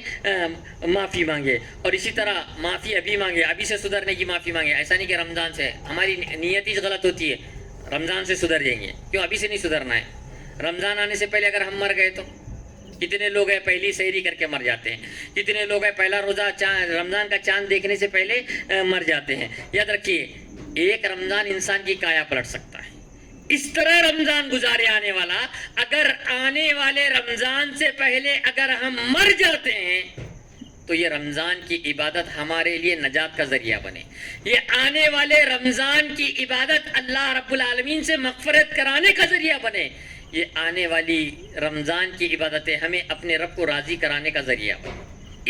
معافی مانگے، اور اسی طرح معافی ابھی مانگے، ابھی سے سدھرنے کی معافی مانگے۔ ایسا نہیں کہ رمضان سے، ہماری نیت ہی غلط ہوتی ہے، رمضان سے سدھر جائیں گے، کیوں؟ ابھی سے نہیں سدھرنا ہے۔ رمضان آنے سے پہلے اگر ہم مر گئے تو کتنے لوگ ہیں پہلی سحری کر کے مر جاتے ہیں، کتنے لوگ ہیں پہلا روزہ رمضان کا چاند دیکھنے سے پہلے مر جاتے ہیں۔ یاد رکھیے، ایک رمضان انسان کی کایا پلٹ سکتا ہے۔ اس طرح رمضان گزارے آنے والا، اگر آنے والے رمضان سے پہلے اگر ہم مر جاتے ہیں تو یہ رمضان کی عبادت ہمارے لیے نجات کا ذریعہ بنے، یہ آنے والے رمضان کی عبادت اللہ رب العالمین سے مغفرت کرانے کا ذریعہ بنے، یہ آنے والی رمضان کی عبادتیں ہمیں اپنے رب کو راضی کرانے کا ذریعہ بنے۔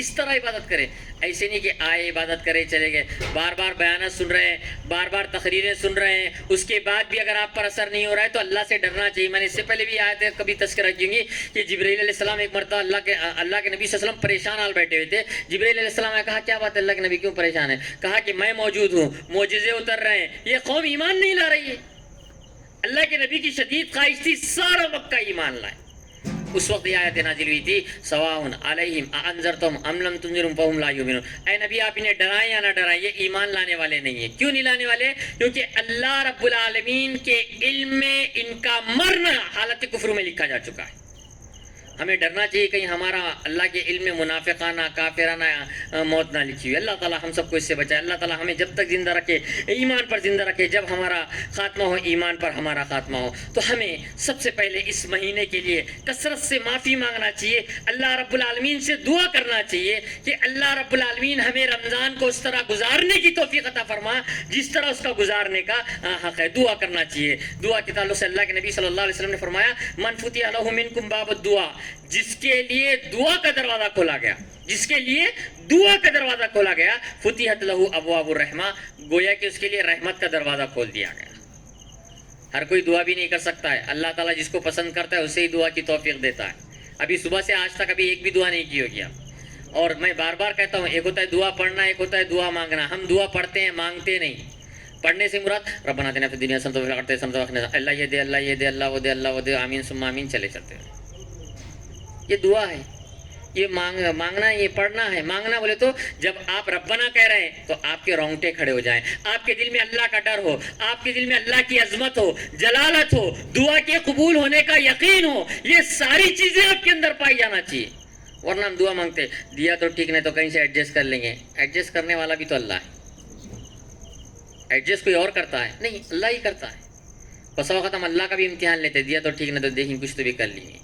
اس طرح عبادت کریں، ایسے نہیں کہ آئے عبادت کرے چلے گئے، بار بار بیانات سن رہے ہیں، بار بار تقریریں سن رہے ہیں، اس کے بعد بھی اگر آپ پر اثر نہیں ہو رہا ہے تو اللہ سے ڈرنا چاہیے۔ میں نے اس سے پہلے بھی آیت کبھی تذکرہ کی گی کہ جبرائیل علیہ السلام ایک مرتبہ اللہ کے نبی صلی اللہ علیہ وسلم پریشان حال بیٹھے ہوئے تھے۔ جبرائیل علیہ السلام نے کہا کیا بات ہے اللہ کے نبی کیوں پریشان ہے؟ کہا کہ میں موجود ہوں، معجزے اتر رہے ہیں، یہ قوم ایمان نہیں لا رہی ہے۔ اللہ کے نبی کی شدید خواہش تھی سارا مکہ ایمان لائے، اس وقت یہ آیت نازل ہوئی تھی سواء علیہم اانذرتم ام لم تنذرہم فہم لا یؤمنون. اے نبی آپ انہیں ڈرائیں یا نہ ڈرائیں یہ ایمان لانے والے نہیں ہیں. کیوں نہیں لانے والے؟ کیونکہ اللہ رب العالمین کے علم میں ان کا مرنا حالت کفر میں لکھا جا چکا ہے. ہمیں ڈرنا چاہیے کہیں ہمارا اللہ کے علم میں منافقانہ کافرانہ موت نہ لکھی ہوئی. اللہ تعالیٰ ہم سب کو اس سے بچائے. اللہ تعالیٰ ہمیں جب تک زندہ رکھے ایمان پر زندہ رکھے. جب ہمارا خاتمہ ہو ایمان پر ہمارا خاتمہ ہو. تو ہمیں سب سے پہلے اس مہینے کے لیے کثرت سے معافی مانگنا چاہیے. اللہ رب العالمین سے دعا کرنا چاہیے کہ اللہ رب العالمین ہمیں رمضان کو اس طرح گزارنے کی توفیق عطا فرما جس طرح اس کا گزارنے کا حق ہے. دعا کرنا چاہیے. دعا کے تعلق سے اللہ کے نبی صلی اللہ علیہ وسلم نے فرمایا من فتح لہ منکم باب الدعا, جس کے لیے دعا کا دروازہ کھولا گیا, جس کے لیے دعا کا دروازہ کھولا گیا, فتحت لہ ابواب الرحمہ, گویا کہ اس کے لیے رحمت کا دروازہ کھول دیا گیا. ہر کوئی دعا بھی نہیں کر سکتا ہے. اللہ تعالیٰ جس کو پسند کرتا ہے اسے ہی دعا کی توفیق دیتا ہے. ابھی صبح سے آج تک ابھی ایک بھی دعا نہیں کی ہوگی آپ. اور میں بار بار کہتا ہوں ایک ہوتا ہے دعا پڑھنا, ایک ہوتا ہے دعا مانگنا. ہم دعا پڑھتے ہیں مانگتے نہیں. پڑھنے سے مراد ربنا آتنا فی الدنیا حسنۃ وفی الآخرۃ حسنۃ وقنا عذاب النار, اللہ یہ دے, اللہ یہ دے, اللہ وہ دے, اللہ وہ دے, آمین ثم آمین چلے چلتے ہیں. یہ دعا ہے, یہ مانگنا, یہ پڑھنا ہے. مانگنا بولے تو جب آپ ربنا کہہ رہے ہیں تو آپ کے رونگٹے کھڑے ہو جائیں, آپ کے دل میں اللہ کا ڈر ہو, آپ کے دل میں اللہ کی عظمت ہو, جلالت ہو, دعا کے قبول ہونے کا یقین ہو. یہ ساری چیزیں آپ کے اندر پائی جانا چاہیے. ورنہ ہم دعا مانگتے دیا تو ٹھیک, نہیں تو کہیں سے ایڈجسٹ کر لیں گے. ایڈجسٹ کرنے والا بھی تو اللہ ہے. ایڈجسٹ کوئی اور کرتا ہے نہیں, اللہ ہی کرتا ہے. بس وقت ہم اللہ کا بھی امتحان لیتے, دیا تو ٹھیک, نہیں تو دیکھیں کچھ تو بھی کر لیں گے.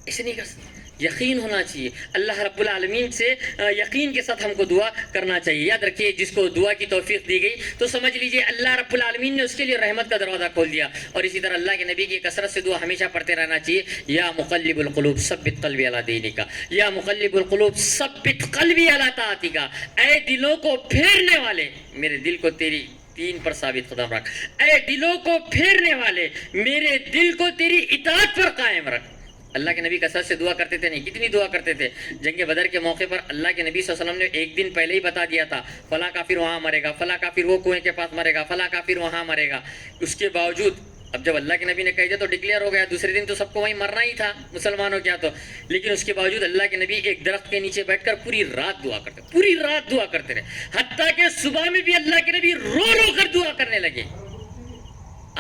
ایسے نہیں کر سکتے. یقین ہونا چاہیے. اللہ رب العالمین سے یقین کے ساتھ ہم کو دعا کرنا چاہیے. یاد رکھیے جس کو دعا کی توفیق دی گئی تو سمجھ لیجئے اللہ رب العالمین نے اس کے لیے رحمت کا دروازہ کھول دیا. اور اسی طرح اللہ کے نبی کی کثرت سے دعا ہمیشہ پڑھتے رہنا چاہیے. یا مقلب القلوب ثبت قلبی علی دینک, یا مقلب القلوب ثبت قلبی علی طاعتک. اے دلوں کو پھیرنے والے میرے دل کو تیری دین پر ثابت قدم رکھ. اے دلوں کو پھیرنے والے میرے دل کو تیری اطاعت پر قائم رکھ. اللہ کے نبی کثرت سے دعا کرتے تھے. نہیں کتنی دعا کرتے تھے. جنگ بدر کے موقع پر اللہ کے نبی صلی اللہ علیہ وسلم نے ایک دن پہلے ہی بتا دیا تھا فلاں کافر وہاں مرے گا, فلاں کافر وہ کنویں کے پاس مرے گا, فلاں کافر وہاں مرے گا. اس کے باوجود اب جب اللہ کے نبی نے کہہ دیا تو ڈکلیئر ہو گیا. دوسرے دن تو سب کو وہیں مرنا ہی تھا مسلمانوں کیا تو, لیکن اس کے باوجود اللہ کے نبی ایک درخت کے نیچے بیٹھ کر پوری رات دعا کرتے, پوری رات دعا کرتے رہے. حتیٰ کہ صبح میں بھی اللہ کے نبی رو رو کر دعا کرنے لگے.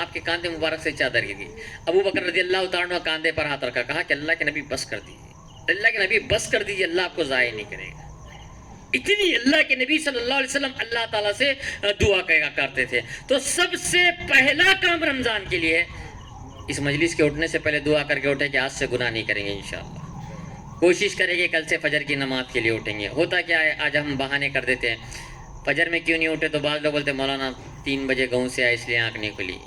آپ کے کاندھے مبارک سے چادر گر گئی. ابو بکر رضی اللہ تعالیٰ عنہ کاندھے پر ہاتھ رکھا, کہا کہ اللہ کے نبی بس کر دیجیے, اللہ کے نبی بس کر دیجیے, اللہ آپ کو ضائع نہیں کرے گا. اتنی اللہ کے نبی صلی اللہ علیہ وسلم اللہ تعالیٰ سے دعا کرتے تھے. تو سب سے پہلا کام رمضان کے لیے اس مجلس کے اٹھنے سے پہلے دعا کر کے اٹھے کہ آج سے گناہ نہیں کریں گے انشاءاللہ. کوشش کریں گے کل سے فجر کی نماز کے لیے اٹھیں گے. ہوتا کیا ہے آج ہم بہانے کر دیتے ہیں, فجر میں کیوں نہیں اٹھے تو بعض لوگ بولتے مولانا 3 بجے گاؤں سے آئے اس لیے آنکھ نہیں کھلی.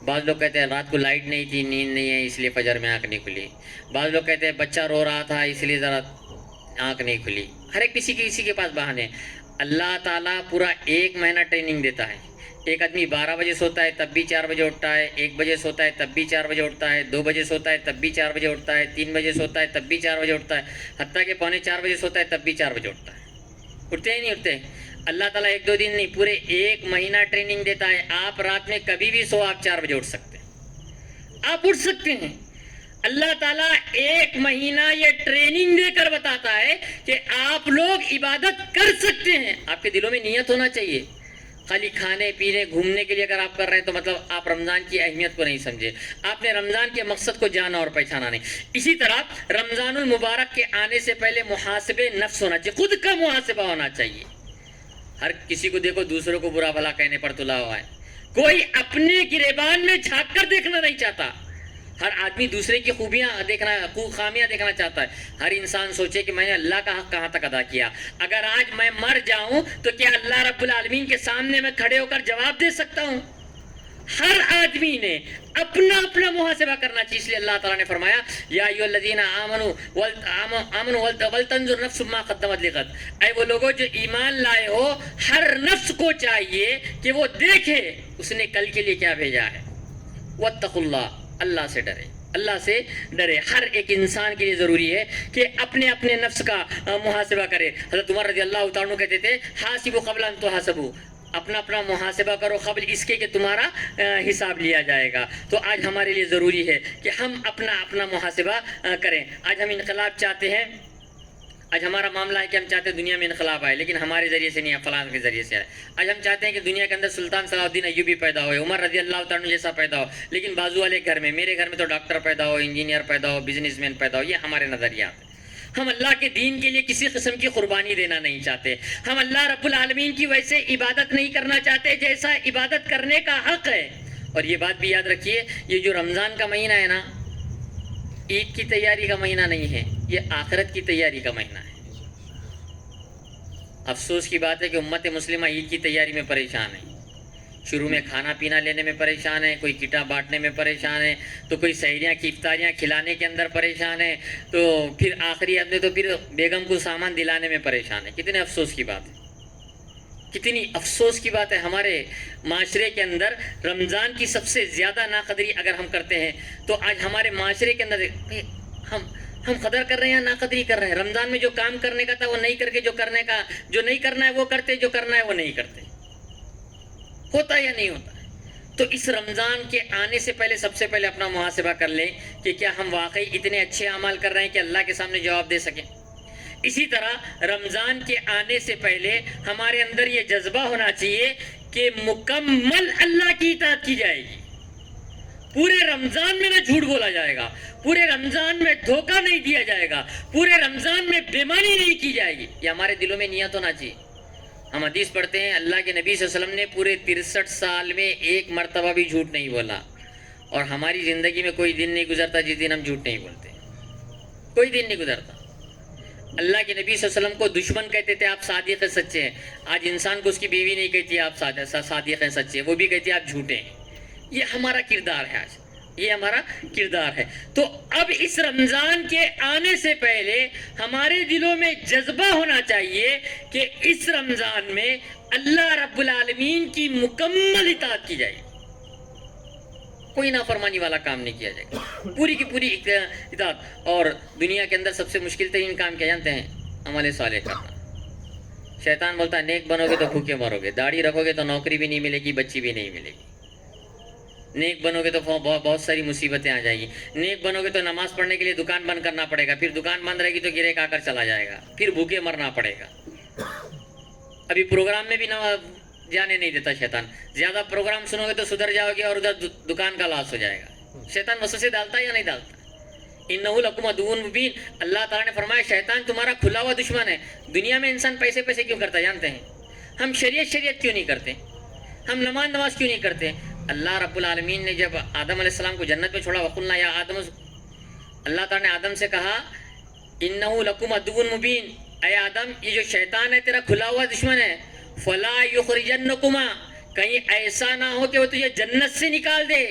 بعض لوگ کہتے ہیں رات کو لائٹ نہیں تھی, نیند نہیں ہے اس لیے فجر میں آنکھ نہیں کھلی. بعض لوگ کہتے ہیں بچہ رو رہا تھا اس لیے ذرا آنکھ نہیں کھلی. ہر ایک کسی کے پاس بہانے. اللہ تعالیٰ پورا 1 مہینہ ٹریننگ دیتا ہے. ایک آدمی 12 بجے سوتا ہے تب بھی 4 بجے اٹھتا ہے, 1 بجے سوتا ہے تب بھی 4 بجے اٹھتا ہے, 2 بجے سوتا ہے تب بھی 4 بجے اٹھتا ہے, 3 بجے سوتا ہے تب بھی 4 بجے اٹھتا ہے, حتیٰ کہ 3:45 بجے سوتا ہے تب بھی 4 بجے اٹھتا ہے. اٹھتے ہی نہیں اٹھتے. اللہ تعالیٰ 1-2 دن نہیں پورے 1 مہینہ ٹریننگ دیتا ہے. آپ رات میں کبھی بھی سو آپ 4 بجے اٹھ سکتے ہیں, آپ اٹھ سکتے ہیں. اللہ تعالیٰ 1 مہینہ یہ ٹریننگ دے کر بتاتا ہے کہ آپ لوگ عبادت کر سکتے ہیں. آپ کے دلوں میں نیت ہونا چاہیے. خالی کھانے پینے گھومنے کے لیے اگر آپ کر رہے ہیں تو مطلب آپ رمضان کی اہمیت کو نہیں سمجھے, آپ نے رمضان کے مقصد کو جانا اور پہچانا نہیں. اسی طرح رمضان المبارک کے آنے سے پہلے محاسب نفس ہونا چاہیے, خود کا محاسبہ ہونا چاہیے. ہر کسی کو دیکھو دوسروں کو برا بھلا کہنے پر تلا ہوا ہے. کوئی اپنے گریبان میں جھانک کر دیکھنا نہیں چاہتا. ہر آدمی دوسرے کی خوبیاں دیکھنا, خامیاں دیکھنا چاہتا ہے. ہر انسان سوچے کہ میں نے اللہ کا حق کہاں تک ادا کیا. اگر آج میں مر جاؤں تو کیا اللہ رب العالمین کے سامنے میں کھڑے ہو کر جواب دے سکتا ہوں؟ ہر آدمی نے اپنا اپنا محاسبہ کرنا چاہیے. اس لیے اللہ تعالیٰ نے فرمایا یا ایھا الذین آمنوا ولتنظر نفس ما قدمت لغد. اے وہ لوگوں جو ایمان لائے ہو, ہر نفس کو چاہیے کہ وہ دیکھے اس نے کل کے لیے کیا بھیجا ہے. واتقوا اللہ, اللہ سے ڈرے, اللہ سے ڈرے. ہر ایک انسان کے لیے ضروری ہے کہ اپنے نفس کا محاسبہ کرے. حضرت عمر رضی اللہ تعالیٰ عنہ کہتے تھے حاسبوا قبل ان تحاسبوا, اپنا اپنا محاسبہ کرو قبل اس کے کہ تمہارا حساب لیا جائے گا. تو آج ہمارے لیے ضروری ہے کہ ہم اپنا اپنا محاسبہ کریں. آج ہم انقلاب چاہتے ہیں. آج ہمارا معاملہ ہے کہ ہم چاہتے ہیں دنیا میں انقلاب آئے، لیکن ہمارے ذریعے سے نہیں، فلاں کے ذریعے سے آئے. آج ہم چاہتے ہیں کہ دنیا کے اندر سلطان صلاح الدین ایوبی پیدا ہوئے، عمر رضی اللہ تعالیٰ عنہ جیسا پیدا ہو، لیکن بازو والے گھر میں، میرے گھر میں تو ڈاکٹر پیدا ہو، انجینئر پیدا ہو، بزنس مین پیدا ہو. یہ ہمارے نظریات ہیں. ہم اللہ کے دین کے لیے کسی قسم کی قربانی دینا نہیں چاہتے. ہم اللہ رب العالمین کی ویسے عبادت نہیں کرنا چاہتے جیسا عبادت کرنے کا حق ہے. اور یہ بات بھی یاد رکھیے، یہ جو رمضان کا مہینہ ہے نا، عید کی تیاری کا مہینہ نہیں ہے، یہ آخرت کی تیاری کا مہینہ ہے. افسوس کی بات ہے کہ امت مسلمہ عید کی تیاری میں پریشان ہے. شروع میں کھانا پینا لینے میں پریشان ہے، کوئی کٹا بانٹنے میں پریشان ہے، تو کوئی سحریاں کی افطاریاں کھلانے کے اندر پریشان ہے، تو پھر آخری حد میں تو پھر بیگم کو سامان دلانے میں پریشان ہے. کتنے افسوس کی بات ہے، کتنی افسوس کی بات ہے. ہمارے معاشرے کے اندر رمضان کی سب سے زیادہ ناقدری اگر ہم کرتے ہیں تو آج ہمارے معاشرے کے اندر ہم قدر کر رہے ہیں یا ناقدری کر رہے ہیں. رمضان میں جو کام کرنے کا تھا وہ نہیں کر کے جو نہیں کرنا ہے وہ کرتے، جو کرنا ہے وہ نہیں کرتے. ہوتا یا نہیں ہوتا؟ تو اس رمضان کے آنے سے پہلے سب سے پہلے اپنا محاسبہ کر لیں کہ کیا ہم واقعی اتنے اچھے اعمال کر رہے ہیں کہ اللہ کے سامنے جواب دے سکیں. اسی طرح رمضان کے آنے سے پہلے ہمارے اندر یہ جذبہ ہونا چاہیے کہ مکمل اللہ کی اطاعت کی جائے گی. پورے رمضان میں نہ جھوٹ بولا جائے گا، پورے رمضان میں دھوکہ نہیں دیا جائے گا، پورے رمضان میں بےمانی نہیں کی جائے گی. یہ ہمارے دلوں میں نیت ہونا چاہیے. ہم حدیث پڑھتے ہیں اللہ کے نبی صلی اللہ علیہ وسلم نے پورے 63 سال میں ایک مرتبہ بھی جھوٹ نہیں بولا. اور ہماری زندگی میں کوئی دن نہیں گزرتا جس دن ہم جھوٹ نہیں بولتے. کوئی دن نہیں گزرتا. اللہ کے نبی صلی اللہ علیہ وسلم کو دشمن کہتے تھے آپ صادق ہیں، سچے ہیں. آج انسان کو اس کی بیوی نہیں کہتی آپ صادق ہیں، سچے ہیں، وہ بھی کہتی ہے آپ جھوٹے ہیں. یہ ہمارا کردار ہے. آج یہ ہمارا کردار ہے. تو اب اس رمضان کے آنے سے پہلے ہمارے دلوں میں جذبہ ہونا چاہیے کہ اس رمضان میں اللہ رب العالمین کی مکمل اطاعت کی جائے. کوئی نافرمانی والا کام نہیں کیا جائے گا، پوری کی پوری اطاعت. اور دنیا کے اندر سب سے مشکل ترین کام کیا جانتے ہیں؟ عمل صالح کرنا. شیطان بولتا ہے نیک بنو گے تو بھوکے مرو گے، داڑھی رکھو گے تو نوکری بھی نہیں ملے گی، بچی بھی نہیں ملے گی. نیک بنو گے تو بہت ساری مصیبتیں آ جائیں گی. نیک بنو گے تو نماز پڑھنے کے لیے دکان بند کرنا پڑے گا، پھر دکان بند رہے گی تو گرے آ کر چلا جائے گا، پھر بھوکے مرنا پڑے گا. ابھی پروگرام میں بھی جانے نہیں دیتا شیطان. زیادہ پروگرام سنو گے تو سدھر جاؤ گے اور ادھر دکان کا لاس ہو جائے گا. شیطان وسوسے ڈالتا ہے یا نہیں ڈالتا؟ انہ لکم عدو مبین. اللہ تعالیٰ نے فرمایا شیطان تمہارا کھلا ہوا دشمن ہے. دنیا میں انسان پیسے کیوں کرتا ہے جانتے ہیں؟ ہم شریعت کیوں نہیں کرتے؟ ہم نماز کیوں نہیں کرتے؟ اللہ رب العالمین نے جب آدم علیہ السلام کو جنت میں چھوڑا، وقلنا یا آدم، اللہ تعالیٰ نے آدم سے کہا انہ لکم عدو مبین، اے آدم یہ جو شیطان ہے تیرا کھلا ہوا دشمن ہے، فلا یخرجنکما، کہیں ایسا نہ ہو کہ وہ تجھے جنت سے نکال دے.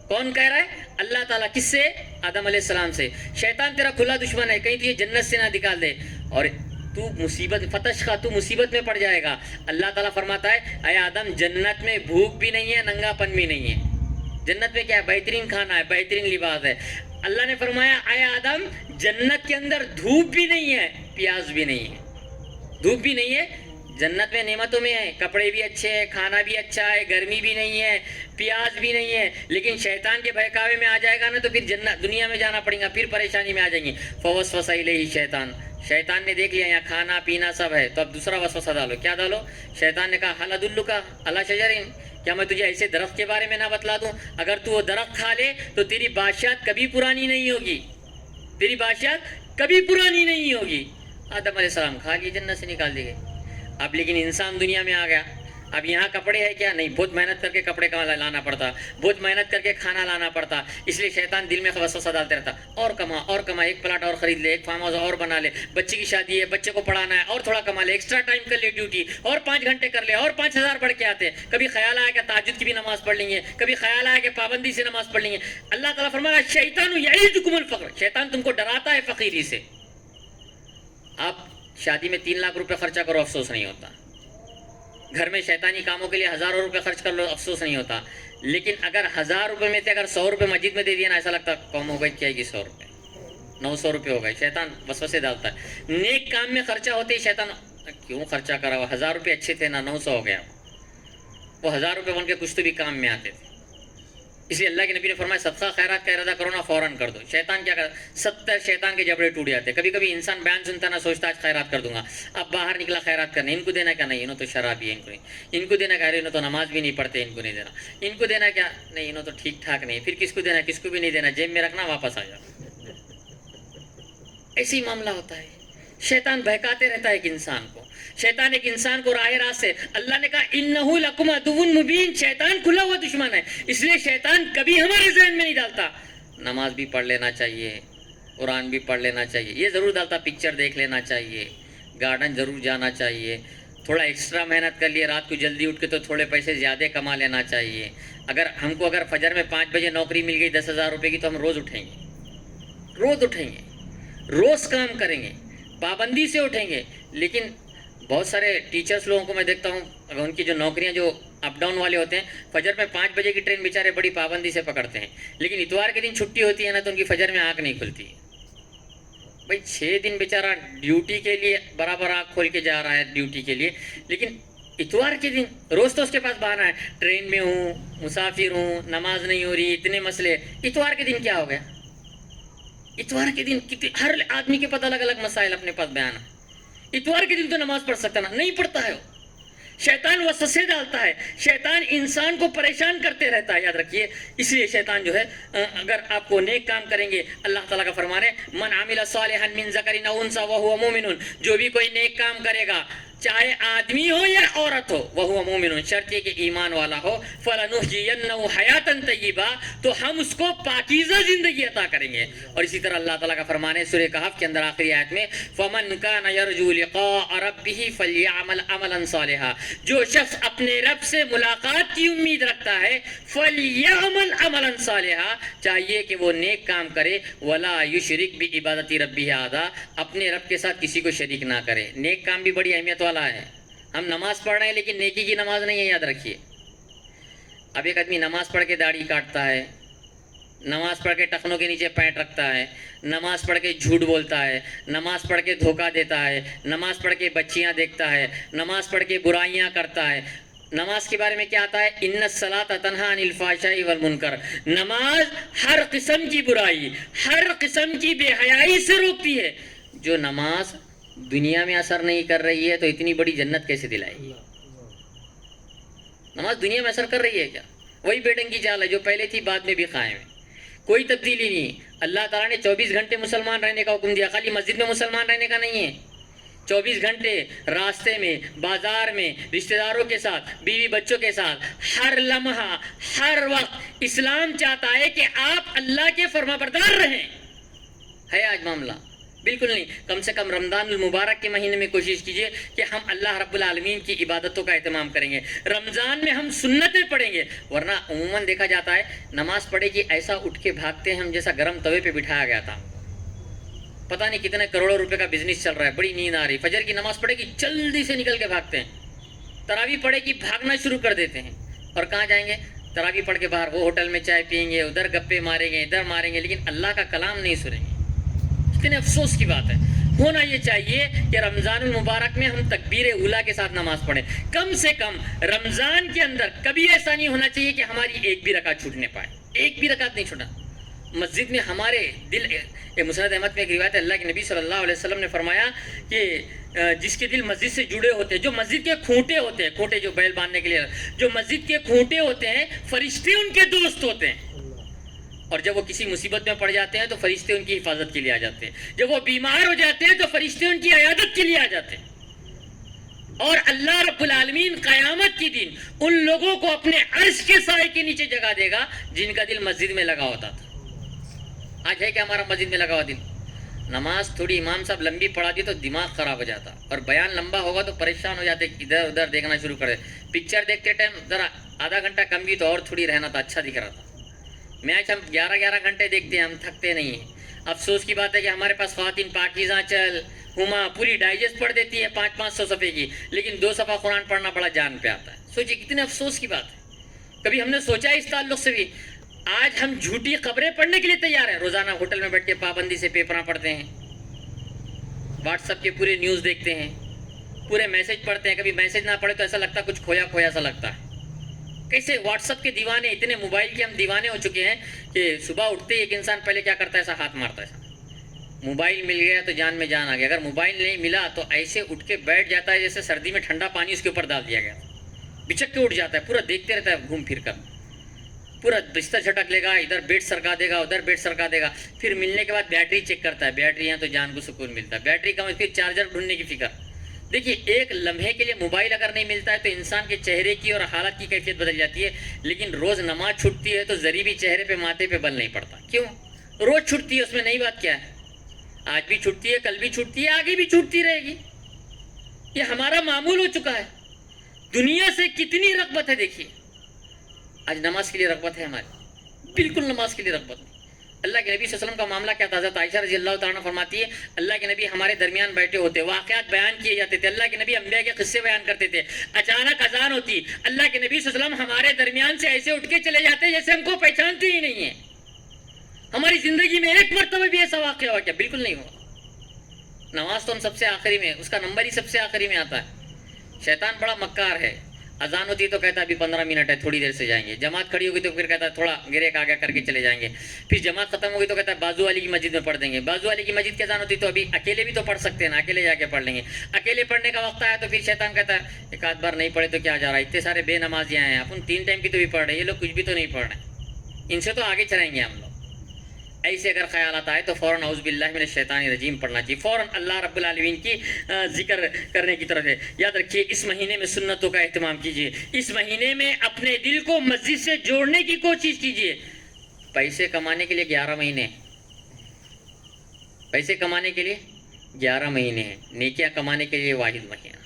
کون کہہ رہا ہے؟ اللہ تعالیٰ. کس سے؟ آدم علیہ السلام سے. شیطان تیرا کھلا دشمن ہے، کہیں تجھے جنت سے نہ نکال دے اور تو مصیبت میں پڑ جائے گا. اللہ تعالیٰ فرماتا ہے اے آدم جنت میں بھوک بھی نہیں ہے، ننگا پن بھی نہیں ہے. جنت میں کیا ہے؟ بہترین کھانا ہے، بہترین لباس ہے. اللہ نے فرمایا اے آدم جنت کے اندر دھوپ بھی نہیں ہے، پیاس بھی نہیں ہے. دھوپ بھی نہیں ہے، جنت میں نعمتوں میں ہے، کپڑے بھی اچھے ہیں، کھانا بھی اچھا ہے، گرمی بھی نہیں ہے، پیاس بھی نہیں ہے. لیکن شیطان کے بہکاوے میں آ جائے گا نا تو پھر دنیا میں جانا پڑے گا، پھر پریشانی میں آ جائیں گے. فوسوس الیہ شیطان، شیطان نے دیکھ لیا یہاں کھانا پینا سب ہے تو اب دوسرا وسوسہ ڈالو. کیا ڈالو؟ شیطان نے کہا ہل ادلک علی شجر، کیا میں تجھے ایسے درخت کے بارے میں نہ بتلا دوں اگر تو وہ درخت کھا لے تو تیری بادشاہت کبھی پرانی نہیں ہوگی، تیری بادشاہت کبھی پرانی نہیں ہوگی. آدم علیہ السلام کھا لیے، جنت سے نکال دی گئی. اب لیکن انسان دنیا میں آ گیا. اب یہاں کپڑے ہے کیا؟ نہیں، بہت محنت کر کے کپڑے لانا پڑتا، بہت محنت کر کے کھانا لانا پڑتا. اس لیے شیطان دل میں وسوسہ ڈالتے رہتا، اور کما، ایک پلاٹ اور خرید لے، ایک فارم ہاؤس اور بنا لے، بچے کی شادی ہے، بچے کو پڑھانا ہے، اور تھوڑا کما لے، ایکسٹرا ٹائم کر لے ڈیوٹی، اور 5 گھنٹے کر لے، اور 5000 پڑھ کے آتے ہیں. کبھی خیال آیا کہ تہجد کی بھی نماز پڑھ لیں گے، کبھی خیال آیا کہ پابندی سے نماز پڑھ لیں گے. اللہ تعالیٰ فرمایا شیطان یعدکم الفقر، شیطان تم کو ڈراتا ہے فقیری سے. آپ شادی میں 3 لاکھ روپے خرچہ کرو افسوس نہیں ہوتا، گھر میں شیطانی کاموں کے لیے ہزاروں روپے خرچ کر لو افسوس نہیں ہوتا. لیکن اگر 1000 روپے میں تھے اگر 100 روپے مسجد میں دے دیا نا ایسا لگتا قوم ہو گئی کیا گی 100 روپے 900 روپے ہو گئے. شیطان وسوسے ڈالتا ہے. نیک کام میں خرچہ ہوتے ہی شیطان کیوں خرچا کرا ہوا، 1000 روپے اچھے تھے نا 900 ہو گیا. وہ 1000 روپے بن کے کچھ تو بھی کام میں آتے تھے. اس لیے اللہ کے نبی نے فرمایا صدقہ خیرات کا ارادہ کرو نا فوراً کر دو. شیطان کیا کرتا 70 شیطان کے جبڑے ٹوٹ جاتے. کبھی کبھی انسان بیان سنتا نا سوچتا آج خیرات کر دوں گا, اب باہر نکلا خیرات کرنے, ان کو دینا کیا, نہیں انہوں تو شرابی ہے, ان کو نہیں, ان کو دینا کیا, انہوں تو نماز بھی نہیں پڑھتے, ان کو نہیں دینا, ان کو دینا کیا, نہیں انہوں تو ٹھیک ٹھاک نہیں, پھر کس کو دینا, کس کو بھی نہیں دینا, جیب میں رکھنا واپس آ جاؤ. ایسے ہی معاملہ ہوتا ہے. شیطان بہکاتے رہتا ہے ایک انسان کو. شیطان ایک انسان کو راہ راست سے, اللہ نے کہا انہ لکم عدو مبین, شیطان کھلا ہوا دشمن ہے. اس لیے شیطان کبھی ہمارے ذہن میں نہیں ڈالتا نماز بھی پڑھ لینا چاہیے, قرآن بھی پڑھ لینا چاہیے, یہ ضرور ڈالتا پکچر دیکھ لینا چاہیے, گارڈن ضرور جانا چاہیے, تھوڑا ایکسٹرا محنت کر لیے, رات کو جلدی اٹھ کے تو تھوڑے پیسے زیادہ کما لینا چاہیے. اگر فجر میں 5 بجے نوکری مل گئی 10,000 روپے کی تو ہم روز اٹھیں گے, روز کام کریں گے, پابندی سے اٹھیں گے. لیکن بہت سارے ٹیچرز لوگوں کو میں دیکھتا ہوں, اگر ان کی جو نوکریاں جو اپ ڈاؤن والے ہوتے ہیں, فجر میں 5 بجے کی ٹرین بیچارے بڑی پابندی سے پکڑتے ہیں, لیکن اتوار کے دن چھٹی ہوتی ہے نا تو ان کی فجر میں آنکھ نہیں کھلتی. بھائی 6 دن بیچارہ ڈیوٹی کے لیے برابر آنکھ کھول کے جا رہا ہے ڈیوٹی کے لیے, لیکن اتوار کے دن روز تو اس کے پاس بہانا ہے, ٹرین میں ہوں, مسافر ہوں, نماز نہیں ہو رہی, اتنے مسئلے. اتوار کے دن کیا ہو گیا, اتوار کے دن ہر آدمی کے پتہ الگ الگ مسائل اپنے پاس بیان ہے. اتوار کے دن تو نماز پڑھ سکتا نا, نہیں پڑھتا ہے. شیطان وسوسے ڈالتا ہے, شیطان انسان کو پریشان کرتے رہتا ہے, یاد رکھیے. اس لیے شیطان جو ہے, اگر آپ کو نیک کام کریں گے, اللہ تعالیٰ کا فرمان ہے من عمل صالحا من ذکر او انثی وهو مؤمن, جو بھی کوئی نیک کام کرے گا چاہے آدمی ہو یا عورت ہو, وهو مؤمن, شرط یہ کہ ایمان والا ہو, فلنحیینہ حیاتا طیبہ, تو ہم اس کو پاکیزہ زندگی عطا کریں گے. اور اسی طرح اللہ تعالیٰ کا فرمان ہے سورہ کہف کے اندر آخری آیت میں, فمن کان یرجو لقاء ربہ فلیعمل عملا صالحا, جو شخص اپنے رب سے ملاقات کی امید رکھتا ہے, فلیعمل عملا صالحا, چاہیے کہ وہ نیک کام کرے, ولا یشرک بعبادت ربہ احدا, اپنے رب کے ساتھ کسی کو شریک نہ کرے. نیک کام بھی بڑی اہمیت والا ہے. ہم نماز پڑھ رہے ہیں لیکن نیکی کی نماز نہیں ہے, یاد رکھیے. اب ایک آدمی نماز پڑھ کے داڑھی کاٹتا ہے, نماز پڑھ کے ٹخنوں کے نیچے پینٹ رکھتا ہے, نماز پڑھ کے جھوٹ بولتا ہے, نماز پڑھ کے دھوکہ دیتا ہے, نماز پڑھ کے بچیاں دیکھتا ہے, نماز پڑھ کے برائیاں کرتا ہے. نماز کے بارے میں کیا آتا ہے, ان الصلاۃ تنہی عن الفحشاء والمنکر, نماز ہر قسم کی برائی, ہر قسم کی بے حیائی سے روکتی ہے. جو نماز دنیا میں اثر نہیں کر رہی ہے تو اتنی بڑی جنت کیسے دلائے گی. نماز دنیا میں اثر کر رہی ہے کیا, وہی بیڈنگ کی چال ہے جو پہلے تھی بعد میں بھی قائم ہے, کوئی تبدیلی نہیں. اللہ تعالیٰ نے 24 گھنٹے مسلمان رہنے کا حکم دیا, خالی مسجد میں مسلمان رہنے کا نہیں ہے. 24 گھنٹے راستے میں, بازار میں, رشتہ داروں کے ساتھ, بیوی بچوں کے ساتھ, ہر لمحہ ہر وقت اسلام چاہتا ہے کہ آپ اللہ کے فرما بردار رہیں. ہے آج معاملہ بالکل نہیں. کم سے کم رمضان المبارک کے مہینے میں کوشش کیجئے کہ ہم اللہ رب العالمین کی عبادتوں کا اہتمام کریں گے. رمضان میں ہم سنتیں پڑھیں گے, ورنہ عموماً دیکھا جاتا ہے نماز پڑھے کہ ایسا اٹھ کے بھاگتے ہیں ہم جیسا گرم توے پہ بٹھایا گیا تھا. پتہ نہیں کتنے کروڑوں روپے کا بزنس چل رہا ہے, بڑی نیند آ رہی, فجر کی نماز پڑھے کہ جلدی سے نکل کے بھاگتے ہیں, تراویح پڑھے کہ بھاگنا شروع کر دیتے ہیں. اور کہاں جائیں گے, تراویح پڑھ کے باہر وہ ہوٹل میں چائے پئیں گے, ادھر گپے ماریں گے, ادھر ماریں گے, لیکن اللہ کا کلام نہیں سنیں گے. کتنے افسوس کی بات ہے. ہونا یہ چاہیے کہ رمضان المبارک میں ہم تکبیر اولیٰ کے ساتھ نماز پڑھیں. کم سے کم رمضان کے اندر کبھی ایسا نہیں ہونا چاہیے کہ ہماری ایک بھی رکعت چھوٹنے پائے, ایک بھی رکعت نہیں چھوٹا. مسجد میں ہمارے دل, مسند احمد میں ایک روایت ہے, اللہ کے نبی صلی اللہ علیہ وسلم نے فرمایا کہ جس کے دل مسجد سے جڑے ہوتے ہیں, جو مسجد کے کھوٹے ہوتے ہیں, کھوٹے جو بیل باندھنے کے لیے, جو مسجد کے کھوٹے ہوتے ہیں, فرشتے ان کے دوست ہوتے ہیں. اور جب وہ کسی مصیبت میں پڑ جاتے ہیں تو فرشتے ان کی حفاظت کے لیے آ جاتے ہیں. جب وہ بیمار ہو جاتے ہیں تو فرشتے ان کی عیادت کے لیے آ جاتے ہیں. اور اللہ رب العالمین قیامت کے دن ان لوگوں کو اپنے عرش کے سائے کے نیچے جگہ دے گا جن کا دل مسجد میں لگا ہوتا تھا. آج ہے کہ ہمارا مسجد میں لگا ہوا دل. نماز تھوڑی امام صاحب لمبی پڑھا دی تو دماغ خراب ہو جاتا, اور بیان لمبا ہوگا تو پریشان ہو جاتے, ادھر ادھر دیکھنا شروع کر دے. پکچر دیکھتے ٹائم ذرا آدھا گھنٹہ کم بھی تو اور تھوڑی رہنا تھا, اچھا دکھ رہا تھا. میچ ہم 11 گھنٹے دیکھتے ہیں, ہم تھکتے نہیں ہیں. افسوس کی بات ہے کہ ہمارے پاس خواتین پاکیزہ چل ہما پوری ڈائجسٹ پڑھ دیتی ہے 500 صفحے کی, لیکن 2 صفحہ قرآن پڑھنا بڑا جان پہ آتا ہے. سوچیے کتنے افسوس کی بات ہے. کبھی ہم نے سوچا ہے اس تعلق سے بھی. آج ہم جھوٹی خبریں پڑھنے کے لیے تیار ہیں. روزانہ ہوٹل میں بیٹھ کے پابندی سے پیپراں پڑھتے ہیں, واٹس ایپ کے پورے نیوز دیکھتے ہیں, پورے میسج پڑھتے ہیں. کبھی میسج نہ پڑھے تو ایسا لگتا ہے کچھ کھویا کھویا سا لگتا ہے. کیسے واٹس ایپ کے دیوانے، اتنے موبائل کے ہم دیوانے ہو چکے ہیں کہ صبح اٹھتے ہی ایک انسان پہلے کیا کرتا ہے، ایسا ہاتھ مارتا ہے، موبائل مل گیا تو جان میں جان آ گیا. اگر موبائل نہیں ملا تو ایسے اٹھ کے بیٹھ جاتا ہے جیسے سردی میں ٹھنڈا پانی اس کے اوپر ڈال دیا گیا، بچک کے اٹھ جاتا ہے، پورا دیکھتے رہتا ہے گھوم پھر کر، پورا بستر جھٹک لے گا، ادھر بیٹ سرکا دے گا، ادھر بیٹ سرکا دے گا. پھر ملنے کے بعد بیٹری چیک کرتا ہے، بیٹری ہیں تو جان کو سکون ملتا ہے، بیٹری کم ہے پھر چارجر ڈھونڈنے کی فکر. دیکھیے ایک لمحے کے لیے موبائل اگر نہیں ملتا ہے تو انسان کے چہرے کی اور حالت کی کیفیت بدل جاتی ہے. لیکن روز نماز چھوٹتی ہے تو ذری بھی چہرے پہ ماتھے پہ بل نہیں پڑتا. کیوں؟ روز چھوٹتی ہے، اس میں نئی بات کیا ہے؟ آج بھی چھوٹتی ہے، کل بھی چھوٹتی ہے، آگے بھی چھوٹتی رہے گی. یہ ہمارا معمول ہو چکا ہے. دنیا سے کتنی رغبت ہے دیکھیے. آج نماز کے لیے رغبت ہے ہماری، بالکل نماز کے لیے رغبت نہیں. اللہ کے نبی صلی اللہ علیہ وسلم کا معاملہ کیا تھا؟ حضرت عائشہ رضی اللہ تعالیٰ عنہ فرماتی ہے اللہ کے نبی ہمارے درمیان بیٹھے ہوتے، واقعات بیان کیے جاتے تھے، اللہ کے نبی انبیاء کے قصے بیان کرتے تھے. اچانک اذان ہوتی، اللہ کے نبی صلی اللہ علیہ وسلم ہمارے درمیان سے ایسے اٹھ کے چلے جاتے جیسے ہم کو پہچانتے ہی نہیں ہیں. ہماری زندگی میں ایک مرتبہ بھی ایسا واقعہ ہوا کیا؟ بالکل نہیں ہوا. نماز تو ہم سب سے آخری میں، اس کا نمبر ہی سب سے آخری میں آتا ہے. شیطان بڑا مکار ہے. اذان ہوتی ہے تو کہتا ہے ابھی 15 منٹ ہے، تھوڑی دیر سے جائیں گے. جماعت کھڑی ہوگی تو پھر کہتا ہے تھوڑا گریک آگے کر کے چلے جائیں گے. پھر جماعت ختم ہوگی تو کہتا ہے بازو والی کی مسجد میں پڑھ دیں گے. بازو والی کی مسجد کی اذان ہوتی تو ابھی اکیلے بھی تو پڑھ سکتے ہیں نا، اکیلے جا کے پڑھ لیں گے. اکیلے پڑھنے کا وقت آیا تو پھر شیطان کہتا ہے ایک آدھ بار نہیں پڑھے تو کیا جا رہا ہے، اتنے سارے بے نمازیاں ہیں، اپن 3 ٹائم کی تو بھی پڑھ رہے ہیں، یہ لوگ کچھ بھی تو نہیں پڑھ رہے، ان سے تو آگے چلیں گے ہم لوگ. ایسے اگر خیالات آئے تو فوراً اعوذ باللہ من الشیطان الرجیم پڑھنا چاہیے، فوراً اللہ رب العالمین کی ذکر کرنے کی طرف ہے. یاد رکھیے اس مہینے میں سنتوں کا اہتمام کیجیے. اس مہینے میں اپنے دل کو مسجد سے جوڑنے کی کوشش کیجیے. پیسے کمانے کے لیے 11 مہینے، پیسے کمانے کے لیے 11 مہینے ہیں، نیکیاں کمانے کے لیے واحد مہینہ.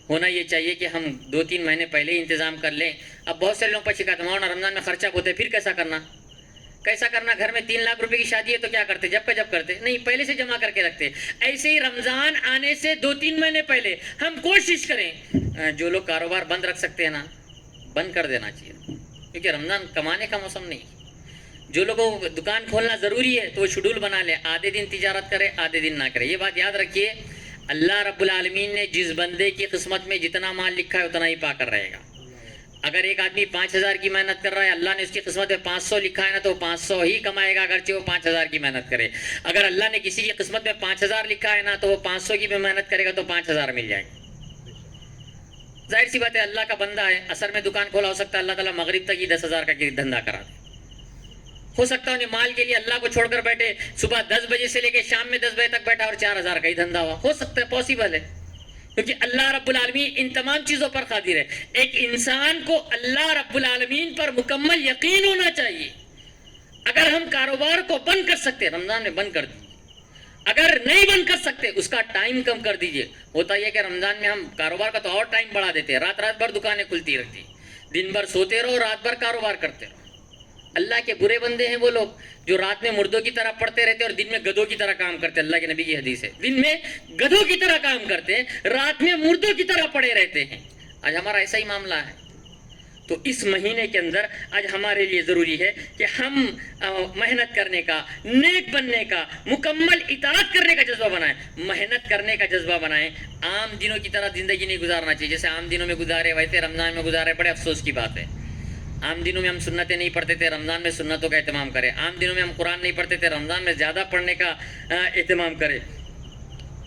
ہونا یہ چاہیے کہ ہم 2-3 مہینے پہلے ہی انتظام کر لیں. اب بہت سارے لوگ پر شکایت مولانا رمضان میں خرچہ ہوتا ہے، پھر کیسا کرنا؟ کیسا کرنا؟ گھر میں 3 لاکھ روپے کی شادی ہے تو کیا کرتے؟ جب پہ جب کرتے نہیں، پہلے سے جمع کر کے رکھتے. ایسے ہی رمضان آنے سے 2-3 مہینے پہلے ہم کوشش کریں. جو لوگ کاروبار بند رکھ سکتے ہیں نا، بند کر دینا چاہیے، کیونکہ رمضان کمانے کا موسم نہیں. جو لوگوں کو دکان کھولنا ضروری ہے تو وہ شیڈول بنا لے، آدھے دن تجارت کرے آدھے دن نہ کرے. یہ بات یاد رکھیے، اللہ رب العالمین نے جس بندے کی قسمت میں جتنا مال لکھا ہے اتنا ہی پا کر رہے گا. اگر ایک آدمی 5000 کی محنت کر رہا ہے، اللہ نے اس کی قسمت میں 500 لکھا ہے نا تو 500 ہی کمائے گا، اگرچہ وہ 5000 کی محنت کرے. اگر اللہ نے کسی کی قسمت میں 5000 لکھا ہے نا تو وہ 500 کی بھی محنت کرے گا تو 5000 مل جائے گا. ظاہر سی بات ہے، اللہ کا بندہ ہے، عصر میں دکان کھولا، ہو سکتا ہے اللہ تعالیٰ مغرب تک ہی 10,000 کا دھندا کرا دے. ہو سکتا ہے مال کے لیے اللہ کو چھوڑ کر بیٹھے، صبح 10 بجے سے لے کے شام میں 10 بجے تک بیٹھا اور 4000 کا ہی دھندا ہوا. ہو سکتا ہے، پاسبل ہے، کیونکہ اللہ رب العالمین ان تمام چیزوں پر قادر ہے. ایک انسان کو اللہ رب العالمین پر مکمل یقین ہونا چاہیے. اگر ہم کاروبار کو بند کر سکتے، رمضان میں بند کر دیجیے. اگر نہیں بند کر سکتے اس کا ٹائم کم کر دیجیے. ہوتا یہ کہ رمضان میں ہم کاروبار کا تو اور ٹائم بڑھا دیتے ہیں، رات بھر دکانیں کھلتی رہتی، دن بھر سوتے رہو، رات بھر کاروبار کرتے رہو. اللہ کے برے بندے ہیں وہ لوگ جو رات میں مردوں کی طرح پڑھتے رہتے اور دن میں گدھوں کی طرح کام کرتے. اللہ کے نبی کی حدیث ہے، دن میں گدھوں کی طرح کام کرتے ہیں، رات میں مردوں کی طرح پڑے رہتے ہیں. آج ہمارا ایسا ہی معاملہ ہے. تو اس مہینے کے اندر آج ہمارے لیے ضروری ہے کہ ہم محنت کرنے کا، نیک بننے کا، مکمل اطاعت کرنے کا جذبہ بنائیں. محنت کرنے کا جذبہ بنائیں. عام دنوں کی طرح زندگی نہیں گزارنا چاہیے. جیسے عام دنوں میں گزارے ویسے رمضان میں گزارے، بڑے افسوس کی بات ہے. عام دنوں میں ہم سنتیں نہیں پڑھتے تھے، رمضان میں سنتوں کا اہتمام کریں. عام دنوں میں ہم قرآن نہیں پڑھتے تھے، رمضان میں زیادہ پڑھنے کا اہتمام کریں.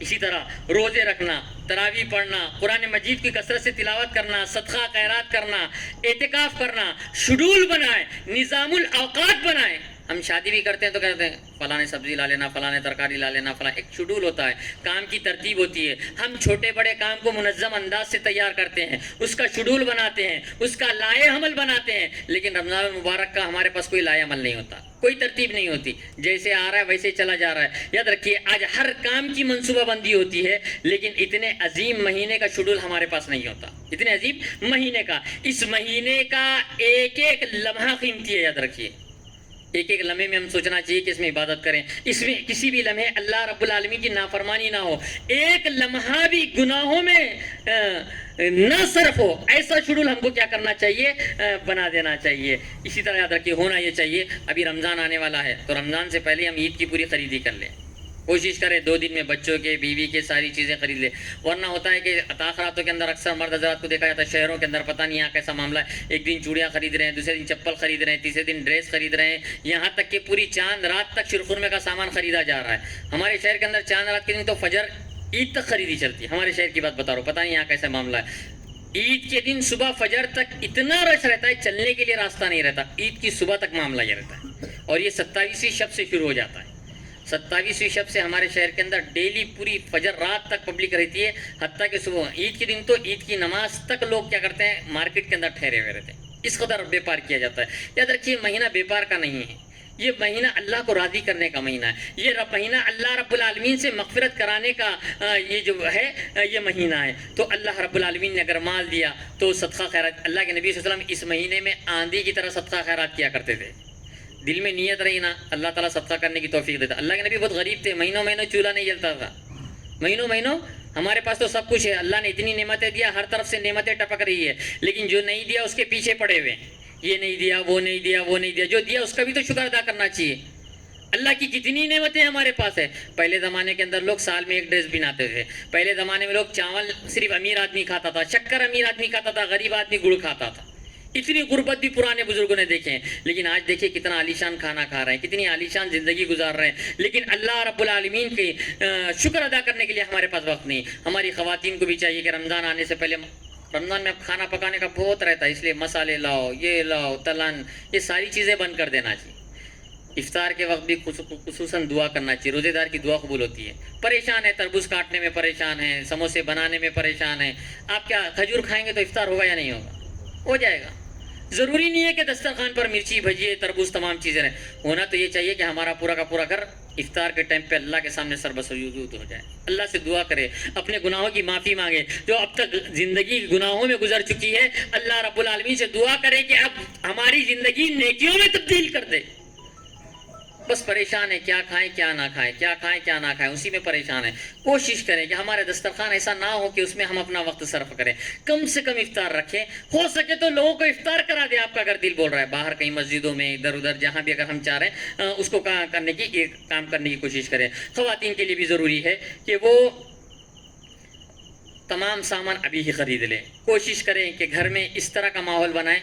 اسی طرح روزے رکھنا، تراویح پڑھنا، قرآن مجید کی کثرت سے تلاوت کرنا، صدقہ خیرات کرنا، اعتکاف کرنا، شیڈول بنائیں، نظام الاوقات بنائیں. ہم شادی بھی کرتے ہیں تو کہتے ہیں فلاں سبزی لا لینا، فلاں ترکاری لا لینا، فلاں. ایک شیڈول ہوتا ہے، کام کی ترتیب ہوتی ہے. ہم چھوٹے بڑے کام کو منظم انداز سے تیار کرتے ہیں، اس کا شیڈول بناتے ہیں، اس کا لائے عمل بناتے ہیں. لیکن رمضان المبارک کا ہمارے پاس کوئی لائے عمل نہیں ہوتا، کوئی ترتیب نہیں ہوتی، جیسے آ رہا ہے ویسے چلا جا رہا ہے. یاد رکھیے آج ہر کام کی منصوبہ بندی ہوتی ہے، لیکن اتنے عظیم مہینے کا شیڈول ہمارے پاس نہیں ہوتا. اتنے عظیم مہینے کا، اس مہینے کا ایک ایک لمحہ قیمتی ہے. یاد رکھیے ایک ایک لمحے میں ہم سوچنا چاہیے کہ اس میں عبادت کریں، اس میں کسی بھی لمحے اللہ رب العالمین کی نافرمانی نہ ہو، ایک لمحہ بھی گناہوں میں نہ صرف ہو. ایسا شیڈول ہم کو کیا کرنا چاہیے؟ بنا دینا چاہیے. اسی طرح یاد رکھیے ہونا یہ چاہیے ابھی رمضان آنے والا ہے تو رمضان سے پہلے ہم عید کی پوری خریدی کر لیں. کوشش کریں 2 دن میں بچوں کے بیوی کے ساری چیزیں خرید لے، ورنہ ہوتا ہے کہ تاخراتوں کے اندر اکثر مرد حضرات کو دیکھا جاتا ہے شہروں کے اندر، پتہ نہیں یہاں کیسا معاملہ ہے، ایک دن چوڑیاں خرید رہے ہیں، دوسرے دن چپل خرید رہے ہیں، تیسرے دن ڈریس خرید رہے ہیں، یہاں تک کہ پوری چاند رات تک شیرخرمے کا سامان خریدا جا رہا ہے۔ ہمارے شہر کے اندر چاند رات کے دن تو فجر عید تک خریدی چلتی ہے، ہمارے شہر کی بات بتا رہا ہوں، پتہ نہیں یہاں کیسا معاملہ ہے۔ عید کے دن صبح فجر تک اتنا رش رہتا ہے، چلنے کے لیے راستہ نہیں رہتا، عید کی صبح تک معاملہ یہ رہتا ہے، اور یہ 27ویں شب سے شروع ہو جاتا ہے۔ 27ویں شب سے ہمارے شہر کے اندر ڈیلی پوری فجر رات تک پبلک رہتی ہے، حتیٰ کہ صبح عید کے دن تو عید کی نماز تک لوگ کیا کرتے ہیں، مارکیٹ کے اندر ٹھہرے ہوئے رہتے ہیں، اس قدر بیپار کیا جاتا ہے۔ یاد رکھیے مہینہ بیپار کا نہیں ہے، یہ مہینہ اللہ کو راضی کرنے کا مہینہ ہے، یہ مہینہ اللہ رب العالمین سے مغفرت کرانے کا یہ جو ہے یہ مہینہ ہے۔ تو اللہ رب العالمین نے اگر مال دیا تو صدقہ خیرات، اللہ کے نبی صلی اللہ علیہ وسلم اس مہینے میں آندھی کی طرح صدقہ خیرات کیا کرتے تھے، دل میں نیت رہی نا اللہ تعالیٰ صدقہ کرنے کی توفیق دیتا۔ اللہ کے نبی بہت غریب تھے، مہینوں چولہا نہیں جلتا تھا، مہینوں ہمارے پاس تو سب کچھ ہے، اللہ نے اتنی نعمتیں دیا، ہر طرف سے نعمتیں ٹپک رہی ہے، لیکن جو نہیں دیا اس کے پیچھے پڑے ہوئے ہیں، یہ نہیں دیا، وہ نہیں دیا، وہ نہیں دیا، جو دیا اس کا بھی تو شکر ادا کرنا چاہیے۔ اللہ کی کتنی نعمتیں ہمارے پاس ہے۔ پہلے زمانے کے اندر لوگ سال میں 1 ڈریس بناتے تھے، پہلے زمانے میں لوگ چاول صرف امیر آدمی کھاتا تھا، شکر امیر آدمی کھاتا تھا، غریب آدمی گڑ کھاتا تھا، اتنی غربت بھی پرانے بزرگوں نے دیکھے ہیں۔ لیکن آج دیکھیے کتنا عالیشان کھانا کھا رہے ہیں، کتنی عالیشان زندگی گزار رہے ہیں، لیکن اللہ رب العالمین کے شکر ادا کرنے کے لیے ہمارے پاس وقت نہیں۔ ہماری خواتین کو بھی چاہیے کہ رمضان آنے سے پہلے، رمضان میں اب کھانا پکانے کا بہت رہتا ہے، اس لیے مسالے لاؤ، یہ لاؤ، تلن، یہ ساری چیزیں بند کر دینا چاہیے۔ افطار کے وقت بھی خصوصاً دعا کرنا چاہیے، روزے دار کی دعا قبول ہوتی ہے۔ پریشان ہے، تربوز کاٹنے میں پریشان ہے، سموسے بنانے میں پریشان ہے، آپ کیا کھجور کھائیں گے تو افطار ہوگا یا نہیں ہوگا؟ ہو جائے گا۔ ضروری نہیں ہے کہ دسترخوان پر مرچی، بھجیے، تربوز، تمام چیزیں رہیں، ہونا تو یہ چاہیے کہ ہمارا پورا کا پورا گھر افطار کے ٹائم پہ اللہ کے سامنے سربسجود ہو جائے، اللہ سے دعا کرے، اپنے گناہوں کی معافی مانگے، جو اب تک زندگی گناہوں میں گزر چکی ہے، اللہ رب العالمین سے دعا کرے کہ اب ہماری زندگی نیکیوں میں تبدیل کر دے۔ بس پریشان ہے، کیا کھائیں کیا نہ کھائیں، کیا کھائیں کیا نہ کھائیں، اسی میں پریشان ہے۔ کوشش کریں کہ ہمارے دسترخوان ایسا نہ ہو کہ اس میں ہم اپنا وقت صرف کریں، کم سے کم افطار رکھیں، ہو سکے تو لوگوں کو افطار کرا دیں۔ آپ کا اگر دل بول رہا ہے، باہر کہیں مسجدوں میں ادھر ادھر جہاں بھی اگر ہم چاہ رہے ہیں اس کو کام کرنے کی کوشش کریں۔ خواتین کے لیے بھی ضروری ہے کہ وہ تمام سامان ابھی ہی خرید لیں، کوشش کریں کہ گھر میں اس طرح کا ماحول بنائیں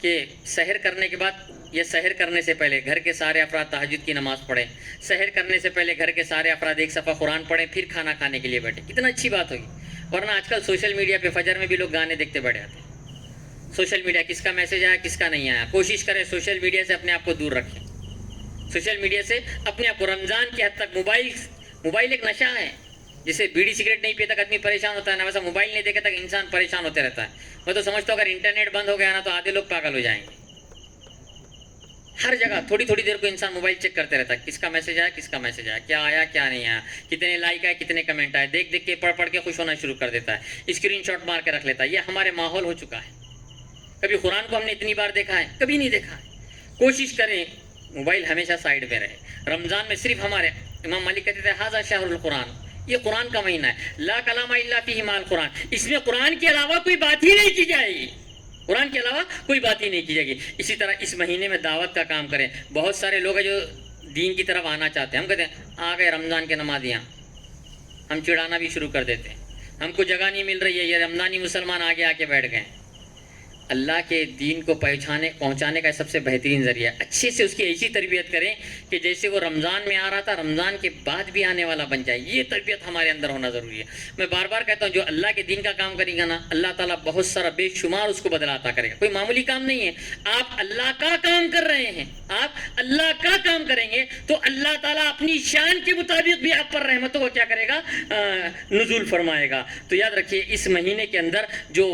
کہ سحر کرنے کے بعد یا سحر کرنے سے پہلے گھر کے سارے افراد تہجد کی نماز پڑھیں، سحر کرنے سے پہلے گھر کے سارے افراد ایک صفحہ قرآن پڑھیں، پھر کھانا کھانے کے لیے بیٹھیں، کتنا اچھی بات ہوگی۔ ورنہ آج کل سوشل میڈیا پہ فجر میں بھی لوگ گانے دیکھتے بیٹھے آتے ہیں، سوشل میڈیا کس کا میسج آیا کس کا نہیں آیا۔ کوشش کریں سوشل میڈیا سے اپنے آپ کو دور رکھیں، سوشل میڈیا سے اپنے آپ کو۔ رمضان کی حد تک موبائل ایک نشہ ہے، جسے بیڑی سگریٹ نہیں پیے تک آدمی پریشان ہوتا ہے نا، ویسا موبائل نہیں دیکھے تک انسان پریشان ہوتے رہتا ہے۔ میں تو سمجھتا ہوں اگر انٹرنیٹ بند ہو گیا نا تو آدھے لوگ پاگل ہو جائیں گے۔ ہر جگہ تھوڑی دیر کو انسان موبائل چیک کرتے رہتا ہے، کس کا میسج آیا کس کا میسج آیا، کیا آیا کیا نہیں آیا، کتنے لائک آئے کتنے کمنٹ آئے، دیکھ کے پڑھ کے خوش ہونا شروع کر دیتا ہے، اسکرین شاٹ مار کے رکھ لیتا ہے۔ یہ ہمارے ماحول ہو چکا ہے۔ کبھی قرآن کو ہم نے اتنی بار دیکھا ہے؟ کبھی نہیں دیکھا ہے۔ کوشش کریں موبائل ہمیشہ سائڈ میں رہے۔ رمضان میں صرف ہمارے امام مالک کہتے تھے ھذا شہر القرآن، یہ قرآن کا مہینہ ہے، لا کلام الا فیہ مع القرآن، اس میں قرآن کے علاوہ کوئی بات ہی نہیں کی جائے گی، قرآن کے علاوہ کوئی بات ہی نہیں کی جائے گی۔ اسی طرح اس مہینے میں دعوت کا کام کریں۔ بہت سارے لوگ ہیں جو دین کی طرف آنا چاہتے ہیں، ہم کہتے ہیں آ گئے رمضان کے نمازیاں، ہم چڑھانا بھی شروع کر دیتے ہیں، ہم کو جگہ نہیں مل رہی ہے، یہ رمضانی مسلمان آگے آ کے بیٹھ گئے۔ اللہ کے دین کو پہنچانے کا سب سے بہترین ذریعہ، اچھے سے اس کی ایسی تربیت کریں کہ جیسے وہ رمضان میں آ رہا تھا رمضان کے بعد بھی آنے والا بن جائے۔ یہ تربیت ہمارے اندر ہونا ضروری ہے۔ میں بار بار کہتا ہوں جو اللہ کے دین کا کام کرے گا نا، اللہ تعالیٰ بہت سارا بے شمار اس کو بدلا عطا کرے گا۔ کوئی معمولی کام نہیں ہے، آپ اللہ کا کام کر رہے ہیں، آپ اللہ کا کام کریں گے تو اللہ تعالیٰ اپنی شان کے مطابق بھی آپ پر رحمتوں کو کیا کرے گا، نزول فرمائے گا۔ تو یاد رکھیے اس مہینے کے اندر جو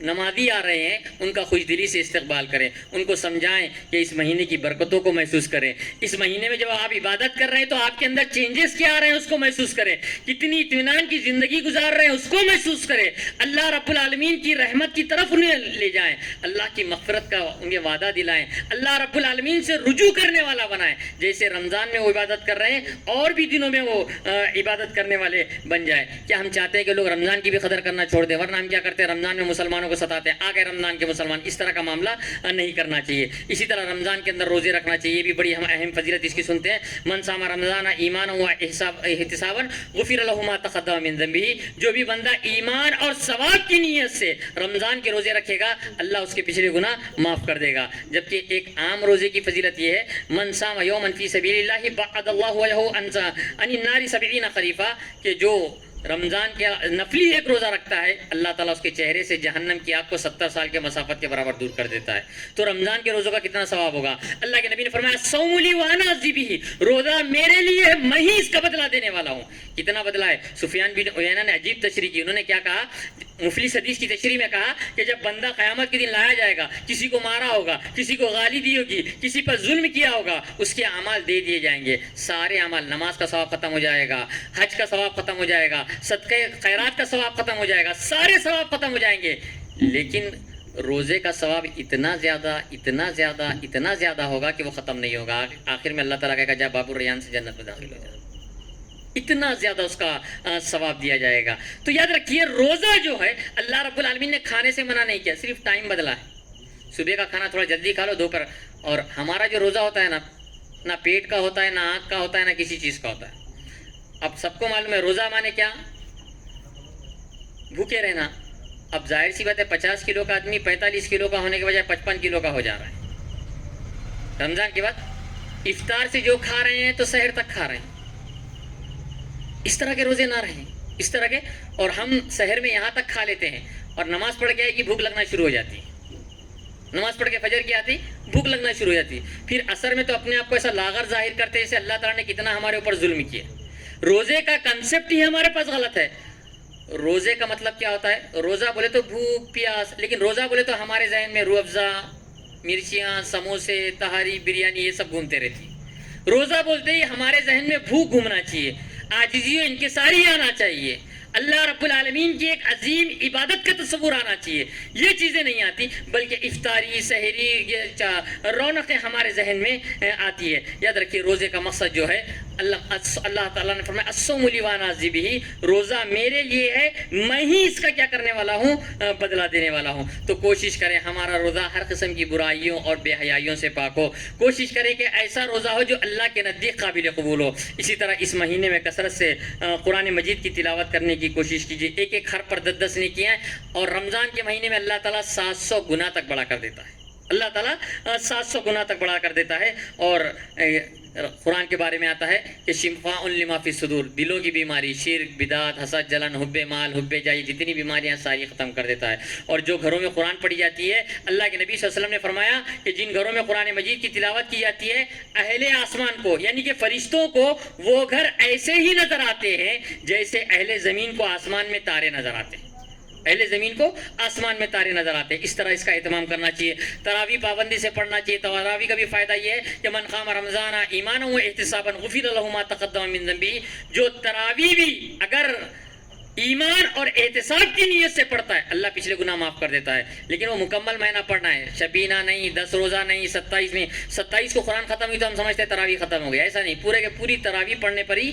نمازی آ رہے ہیں ان کا خوش دلی سے استقبال کریں، ان کو سمجھائیں کہ اس مہینے کی برکتوں کو محسوس کریں۔ اس مہینے میں جب آپ عبادت کر رہے ہیں تو آپ کے اندر چینجز کیا آ رہے ہیں اس کو محسوس کریں، کتنی اطمینان کی زندگی گزار رہے ہیں اس کو محسوس کریں، اللہ رب العالمین کی رحمت کی طرف انہیں لے جائیں، اللہ کی مغفرت کا انہیں وعدہ دلائیں، اللہ رب العالمین سے رجوع کرنے والا بنائیں۔ جیسے رمضان میں وہ عبادت کر رہے ہیں اور بھی دنوں میں وہ عبادت کرنے والے بن جائیں۔ کیا ہم چاہتے ہیں کہ لوگ رمضان کی بھی قدر کرنا چھوڑ دیں؟ ورنہ ہم کیا کرتے ہیں، رمضان میں مسلمانوں کو ستاتے ہیں، آ گئے رمضان کے مسلمان، اس طرح کا معاملہ نہیں کرنا چاہیے۔ اسی طرح رمضان کے اندر روزے رکھنا چاہیے، یہ بھی بڑی ہم اہم فضیلت اس کی سنتے ہیں۔ من صام رمضان ایمانا و احتسابا غفر له ما تقدم من ذنبه، جو بھی بندہ ایمان اور ثواب کی نیت سے رمضان کے روزے رکھے گا اللہ اس کے پچھلے گناہ معاف کر دے گا۔ جبکہ ایک عام روزے کی فضیلت یہ ہے، من صام یوما فی سبیل اللہ بعد اللہ وجهه عن النار 70 خریفہ، کہ جو رمضان کے نفلی ایک روزہ رکھتا ہے اللہ تعالیٰ اس کے چہرے سے جہنم کی آگ کو 70 سال کے مسافت کے برابر دور کر دیتا ہے۔ تو رمضان کے روزوں کا کتنا ثواب ہوگا؟ اللہ کے نبی نے فرمایا صوم لی وانا اجزی بہ، روزہ میرے لیے ہے، میں ہی اس کا بدلہ دینے والا ہوں۔ کتنا بدلہ ہے؟ سفیان بن عیینہ نے عجیب تشریح کی، انہوں نے کیا کہا؟ مفلس حدیث کی تشریح میں کہا کہ جب بندہ قیامت کے دن لایا جائے گا، کسی کو مارا ہوگا، کسی کو گالی دی ہوگی، کسی پر ظلم کیا ہوگا، اس کے اعمال دے دیے جائیں گے، سارے اعمال، نماز کا ثواب ختم ہو جائے گا، حج کا ثواب ختم ہو جائے گا، صدقے خیرات کا ثواب ختم ہو جائے گا، سارے ثواب ختم ہو جائیں گے، لیکن روزے کا ثواب اتنا زیادہ ہوگا کہ وہ ختم نہیں ہوگا۔ آخر میں اللہ تعالیٰ کہے گا جا باب الریان سے جنت میں داخل ہو جائے، اتنا زیادہ اس کا ثواب دیا جائے گا۔ تو یاد رکھیے روزہ جو ہے اللہ رب العالمین نے کھانے سے منع نہیں کیا، صرف ٹائم بدلا ہے۔ صبح کا کھانا تھوڑا جلدی کھا لو، دوپہر، اور ہمارا جو روزہ ہوتا ہے نا، نہ پیٹ کا ہوتا ہے، نہ آنکھ کا ہوتا ہے، نہ کسی چیز کا ہوتا ہے۔ اب سب کو معلوم ہے روزہ مانے کیا؟ بھوکے رہنا۔ اب ظاہر سی بات ہے 50 کلو کا آدمی 45 کلو کا ہونے کے بجائے 55 کلو کا ہو جا رہا ہے رمضان کے بعد۔ افطار سے جو کھا رہے ہیں تو سحر تک کھا رہے ہیں، اس طرح کے روزے نہ رہیں، اس طرح کے۔ اور ہم سحر میں یہاں تک کھا لیتے ہیں اور نماز پڑھ کے آئے کہ بھوک لگنا شروع ہو جاتی ہے، نماز پڑھ کے فجر کی آتی بھوک لگنا شروع ہو جاتی، پھر عصر میں تو اپنے آپ کو ایسا لاغر ظاہر کرتے ہیں جیسے اللہ تعالیٰ نے کتنا ہمارے اوپر ظلم کیا۔ روزے کا کنسپٹ ہی ہمارے پاس غلط ہے۔ روزے کا مطلب کیا ہوتا ہے؟ روزہ بولے تو بھوک پیاس، لیکن روزہ بولے تو ہمارے ذہن میں روح افزا، مرچیاں، سموسے، تہاری، بریانی، یہ سب گھومتے رہتی۔ روزہ بولتے ہی ہمارے ذہن میں بھوک گھومنا چاہیے، عاجزی و انکساری آنا چاہیے، اللہ رب العالمین کی ایک عظیم عبادت کا تصور آنا چاہیے۔ یہ چیزیں نہیں آتی، بلکہ افطاری، سحری، یہ رونقیں ہمارے ذہن میں آتی ہے۔ یاد رکھیے روزے کا مقصد جو ہے، اللہ تعالیٰ نے فرمایا الصوم لی وانا اجزی بہ، روزہ میرے لیے ہے، میں ہی اس کا کیا کرنے والا ہوں؟ بدلہ دینے والا ہوں۔ تو کوشش کریں ہمارا روزہ ہر قسم کی برائیوں اور بے حیائیوں سے پاک ہو، کوشش کریں کہ ایسا روزہ ہو جو اللہ کے نزدیک قابل قبول ہو۔ اسی طرح اس مہینے میں کثرت سے قرآن مجید کی تلاوت کرنے کی کوشش کیجیے، ایک ایک حرف پر 10 نہیں کیا ہے، اور رمضان کے مہینے میں اللہ تعالیٰ 700 گنا تک بڑا کر دیتا ہے، اللہ تعالیٰ 700 گنا تک بڑا کر دیتا ہے۔ اور قرآن کے بارے میں آتا ہے کہ شفاء لما فی الصدور، دلوں کی بیماری، شرک، بدعت، حسد، جلن، حب مال، حب جاہ، جتنی بیماریاں ساری ختم کر دیتا ہے۔ اور جو گھروں میں قرآن پڑھی جاتی ہے، اللہ کے نبی صلی اللہ علیہ وسلم نے فرمایا کہ جن گھروں میں قرآن مجید کی تلاوت کی جاتی ہے، اہل آسمان کو یعنی کہ فرشتوں کو وہ گھر ایسے ہی نظر آتے ہیں جیسے اہل زمین کو آسمان میں تارے نظر آتے ہیں، اہل زمین کو آسمان میں تارے نظر آتے ہیں۔ اس طرح اس کا اہتمام کرنا چاہیے، تراویح پابندی سے پڑھنا چاہیے۔ تراویح کا بھی فائدہ یہ ہے کہ من قام رمضان ایمانا و احتسابا غفر له ما تقدم من ذنبه، جو تراویح بھی اگر ایمان اور احتساب کی نیت سے پڑھتا ہے اللہ پچھلے گناہ معاف کر دیتا ہے۔ لیکن وہ مکمل مہینہ پڑھنا ہے، شبینہ نہیں، 10 روزہ نہیں، 27 میں 27 کو قرآن ختم ہوئی تو ہم سمجھتے ہیں تراویح ختم ہو گیا، ایسا نہیں، پورے کے پوری تراویح پڑھنے پر ہی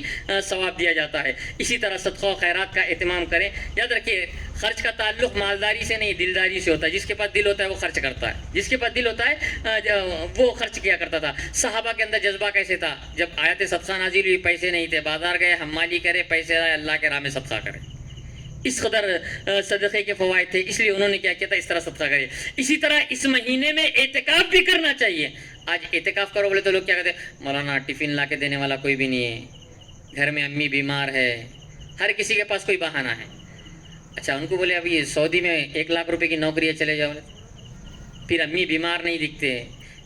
ثواب دیا جاتا ہے۔ اسی طرح صدقہ و خیرات کا اہتمام کریں۔ یاد رکھیے خرچ کا تعلق مالداری سے نہیں دلداری سے ہوتا ہے، جس کے پاس دل ہوتا ہے وہ خرچ کرتا ہے، جس کے پاس دل ہوتا ہے وہ خرچ کیا کرتا تھا۔ صحابہ کے اندر جذبہ کیسے تھا؟ جب آیت صدقہ نازل ہوئی پیسے نہیں تھے، بازار گئے، حمالی کرے، پیسے آئے، اللہ کے راہ میں صدقہ کرے، اس قدر صدقے کے فوائد تھے، اس لیے انہوں نے کیا کیا تھا، اس طرح صدقہ کرے۔ اسی طرح اس مہینے میں اعتکاف بھی کرنا چاہیے۔ آج اعتکاف کرو بولے تو لوگ کیا کہتے ہیں، مولانا ٹفن لا کے دینے والا کوئی بھی نہیں ہے، گھر میں امی بیمار ہے، ہر کسی کے پاس کوئی بہانہ ہے۔ اچھا ان کو بولے ابھی سعودی میں 1 لاکھ روپے کی نوکری ہے، چلے جاؤ، پھر امی بیمار نہیں دکھتے،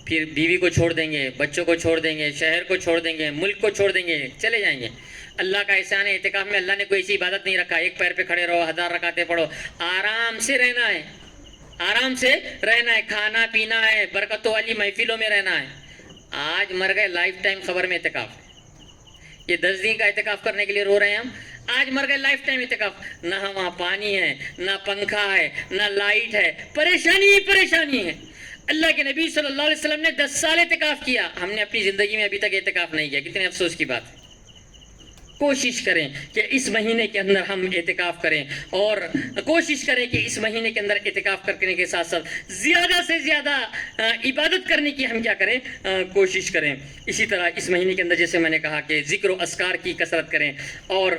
پھر بیوی کو چھوڑ دیں گے، بچوں کو چھوڑ دیں گے، شہر کو چھوڑ دیں گے، ملک کو چھوڑ دیں گے، چلے جائیں گے۔ اللہ کا احسان ہے، اعتکاف میں اللہ نے کوئی ایسی عبادت نہیں رکھا ایک پیر پہ کھڑے رہو 1000 رکعتیں پڑھو، آرام سے رہنا ہے، آرام سے رہنا ہے، کھانا پینا ہے، برکتوں والی محفلوں میں رہنا ہے۔ آج مر گئے، لائف ٹائم خبر میں اعتکاف ہے، یہ 10 دن کا اعتکاف کرنے کے لیے رو رہے ہیں ہم، آج مر گئے لائف ٹائم اعتکاف، نہ وہاں پانی ہے، نہ پنکھا ہے، نہ لائٹ ہے، پریشانی ہی پریشانی ہے۔ اللہ کے نبی صلی اللہ علیہ وسلم نے 10 سال اعتکاف کیا، ہم نے اپنی زندگی میں ابھی تک اعتکاف نہیں کیا، کتنے افسوس کی بات ہے۔ کوشش کریں کہ اس مہینے کے اندر ہم اعتکاف کریں، اور کوشش کریں کہ اس مہینے کے اندر اعتکاف کرنے کے ساتھ ساتھ زیادہ سے زیادہ عبادت کرنے کی ہم کیا کریں، کوشش کریں۔ اسی طرح اس مہینے کے اندر جیسے میں نے کہا کہ ذکر و اذکار کی کثرت کریں، اور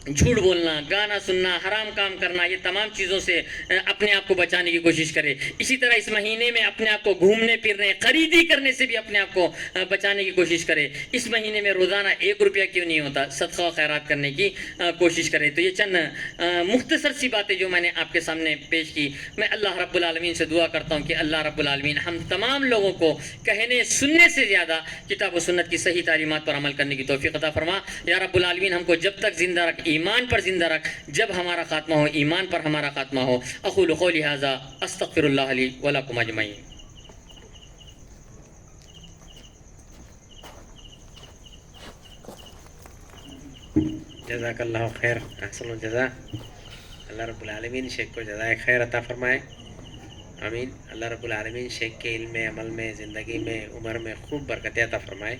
جھوٹ بولنا، گانا سننا، حرام کام کرنا، یہ تمام چیزوں سے اپنے آپ کو بچانے کی کوشش کرے۔ اسی طرح اس مہینے میں اپنے آپ کو گھومنے پھرنے، خریدی کرنے سے بھی اپنے آپ کو بچانے کی کوشش کرے۔ اس مہینے میں روزانہ 1 روپیہ کیوں نہیں ہوتا، صدقہ و خیرات کرنے کی کوشش کرے۔ تو یہ چند مختصر سی باتیں جو میں نے آپ کے سامنے پیش کی۔ میں اللہ رب العالمین سے دعا کرتا ہوں کہ اللہ رب العالمین ہم تمام لوگوں کو کہنے سننے سے زیادہ کتاب و سنت کی صحیح تعلیمات پر عمل کرنے کی توفیق عطا فرما۔ یا رب العالمین ہم کو جب تک زندہ رکھ، ایمان پر زندہ رکھ، جب ہمارا خاتمہ ہو ایمان پر ہمارا خاتمہ ہو۔ اقول قولی ھذا استغفر اللہ لی ولکم اجمعین۔ جزاک اللہ خیر، احسن الجزا۔ اللہ رب العالمین شیخ کو جزائے خیر عطا فرمائے، آمین۔ اللہ رب العالمین شیخ کے علم میں، عمل میں، زندگی میں، عمر میں خوب برکتیں عطا فرمائے۔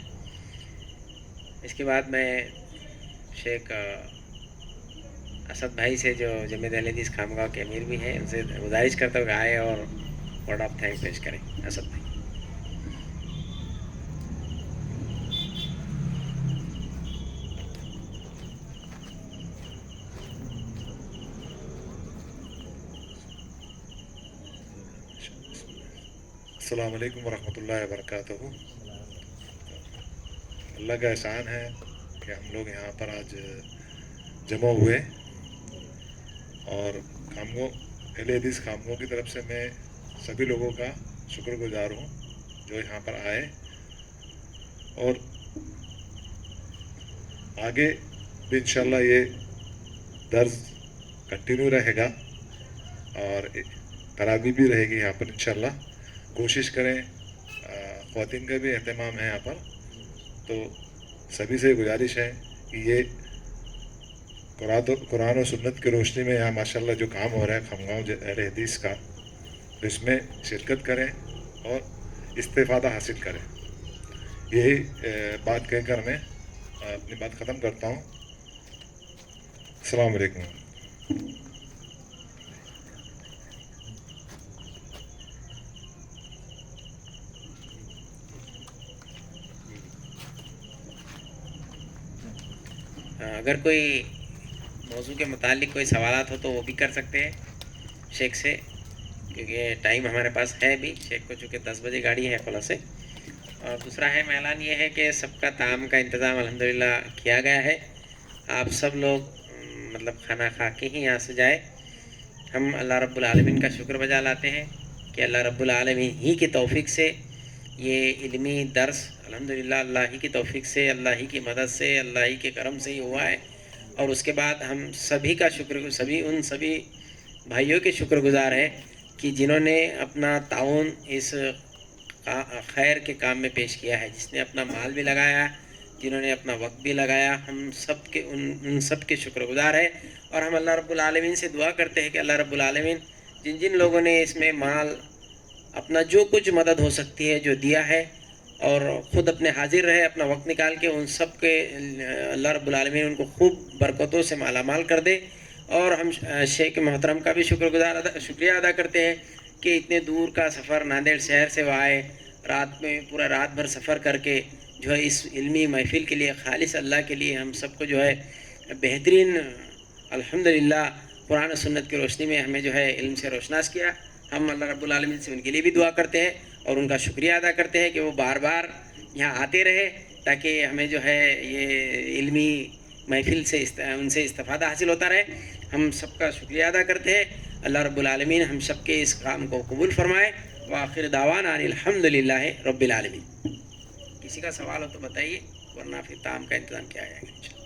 اس کے بعد میں شیخ اسد بھائی سے، جو جامعہ اہل حدیث خانقاہ کے امیر بھی ہیں، ان سے گزارش کرتا ہوں کہ آئے اور ورڈ آف تھینک پیش کریں۔ اسد بھائی۔ السلام علیکم ورحمۃ اللہ وبرکاتہ۔ اللہ کا احسان ہے کہ ہم لوگ یہاں پر آج جمع ہوئے، اور اہل حدیث خانقاہ کی طرف سے میں سبھی لوگوں کا شکر گزار ہوں جو یہاں پر آئے، اور آگے بھی انشاءاللہ یہ درس کنٹینیو رہے گا، اور تراویح بھی رہے گی یہاں پر انشاءاللہ۔ کوشش کریں، خواتین کا بھی اہتمام ہے یہاں پر، تو سبھی سے گزارش ہے کہ یہ قرآن و سنت کی روشنی میں یہاں ماشاءاللہ جو کام ہو رہا ہے خانقاہ اہل حدیث کا، اس میں شرکت کریں اور استفادہ حاصل کریں۔ یہی بات کہہ کر میں اپنی بات ختم کرتا ہوں۔ السلام علیکم۔ اگر کوئی موضوع کے متعلق کوئی سوالات ہو تو وہ بھی کر سکتے ہیں شیخ سے، کیونکہ ٹائم ہمارے پاس ہے بھی، شیخ کو چونکہ 10 بجے گاڑی ہے خلا سے۔ اور دوسرا اہم اعلان یہ ہے کہ سب کا طعام کا انتظام الحمدللہ کیا گیا ہے۔ آپ سب لوگ مطلب کھانا کھا کے ہی یہاں سے جائے۔ ہم اللہ رب العالمین کا شکر بجا لاتے ہیں کہ اللہ رب العالمین ہی کی توفیق سے یہ علمی درس الحمدللہ اللہ ہی کی توفیق سے، اللہ ہی کی مدد سے، اللہ ہی کے کرم سے ہی ہوا ہے۔ اور اس کے بعد ہم سبھی کا ان سبھی بھائیوں کے شکر گزار ہیں کہ جنہوں نے اپنا تعاون اس خیر کے کام میں پیش کیا ہے، جس نے اپنا مال بھی لگایا، جنہوں نے اپنا وقت بھی لگایا، ہم سب کے ان سب کے شکر گزار ہیں۔ اور ہم اللہ رب العالمین سے دعا کرتے ہیں کہ اللہ رب العالمین جن لوگوں نے اس میں مال اپنا جو کچھ مدد ہو سکتی ہے جو دیا ہے، اور خود اپنے حاضر رہے اپنا وقت نکال کے، ان سب کے اللہ رب العالمین ان کو خوب برکتوں سے مالا مال کر دے۔ اور ہم شیخ محترم کا بھی شکریہ ادا کرتے ہیں کہ اتنے دور کا سفر ناندیڑ شہر سے وہ آئے، رات میں پورا رات بھر سفر کر کے جو ہے اس علمی محفل کے لیے، خالص اللہ کے لیے ہم سب کو جو ہے بہترین الحمدللہ قرآن و سنت کی روشنی میں ہمیں جو ہے علم سے روشناس کیا۔ ہم اللہ رب العالمین سے ان کے لیے بھی دعا کرتے ہیں اور ان کا شکریہ ادا کرتے ہیں کہ وہ بار بار یہاں آتے رہے، تاکہ ہمیں جو ہے یہ علمی محفل سے ان سے استفادہ حاصل ہوتا رہے۔ ہم سب کا شکریہ ادا کرتے ہیں۔ اللہ رب العالمین ہم سب کے اس کام کو قبول فرمائے۔ وآخر دعوانا ان الحمدللہ رب العالمین۔ کسی کا سوال ہو تو بتائیے، ورنہ پھر طعام کا انتظام کیا جائے گا انشاءاللہ۔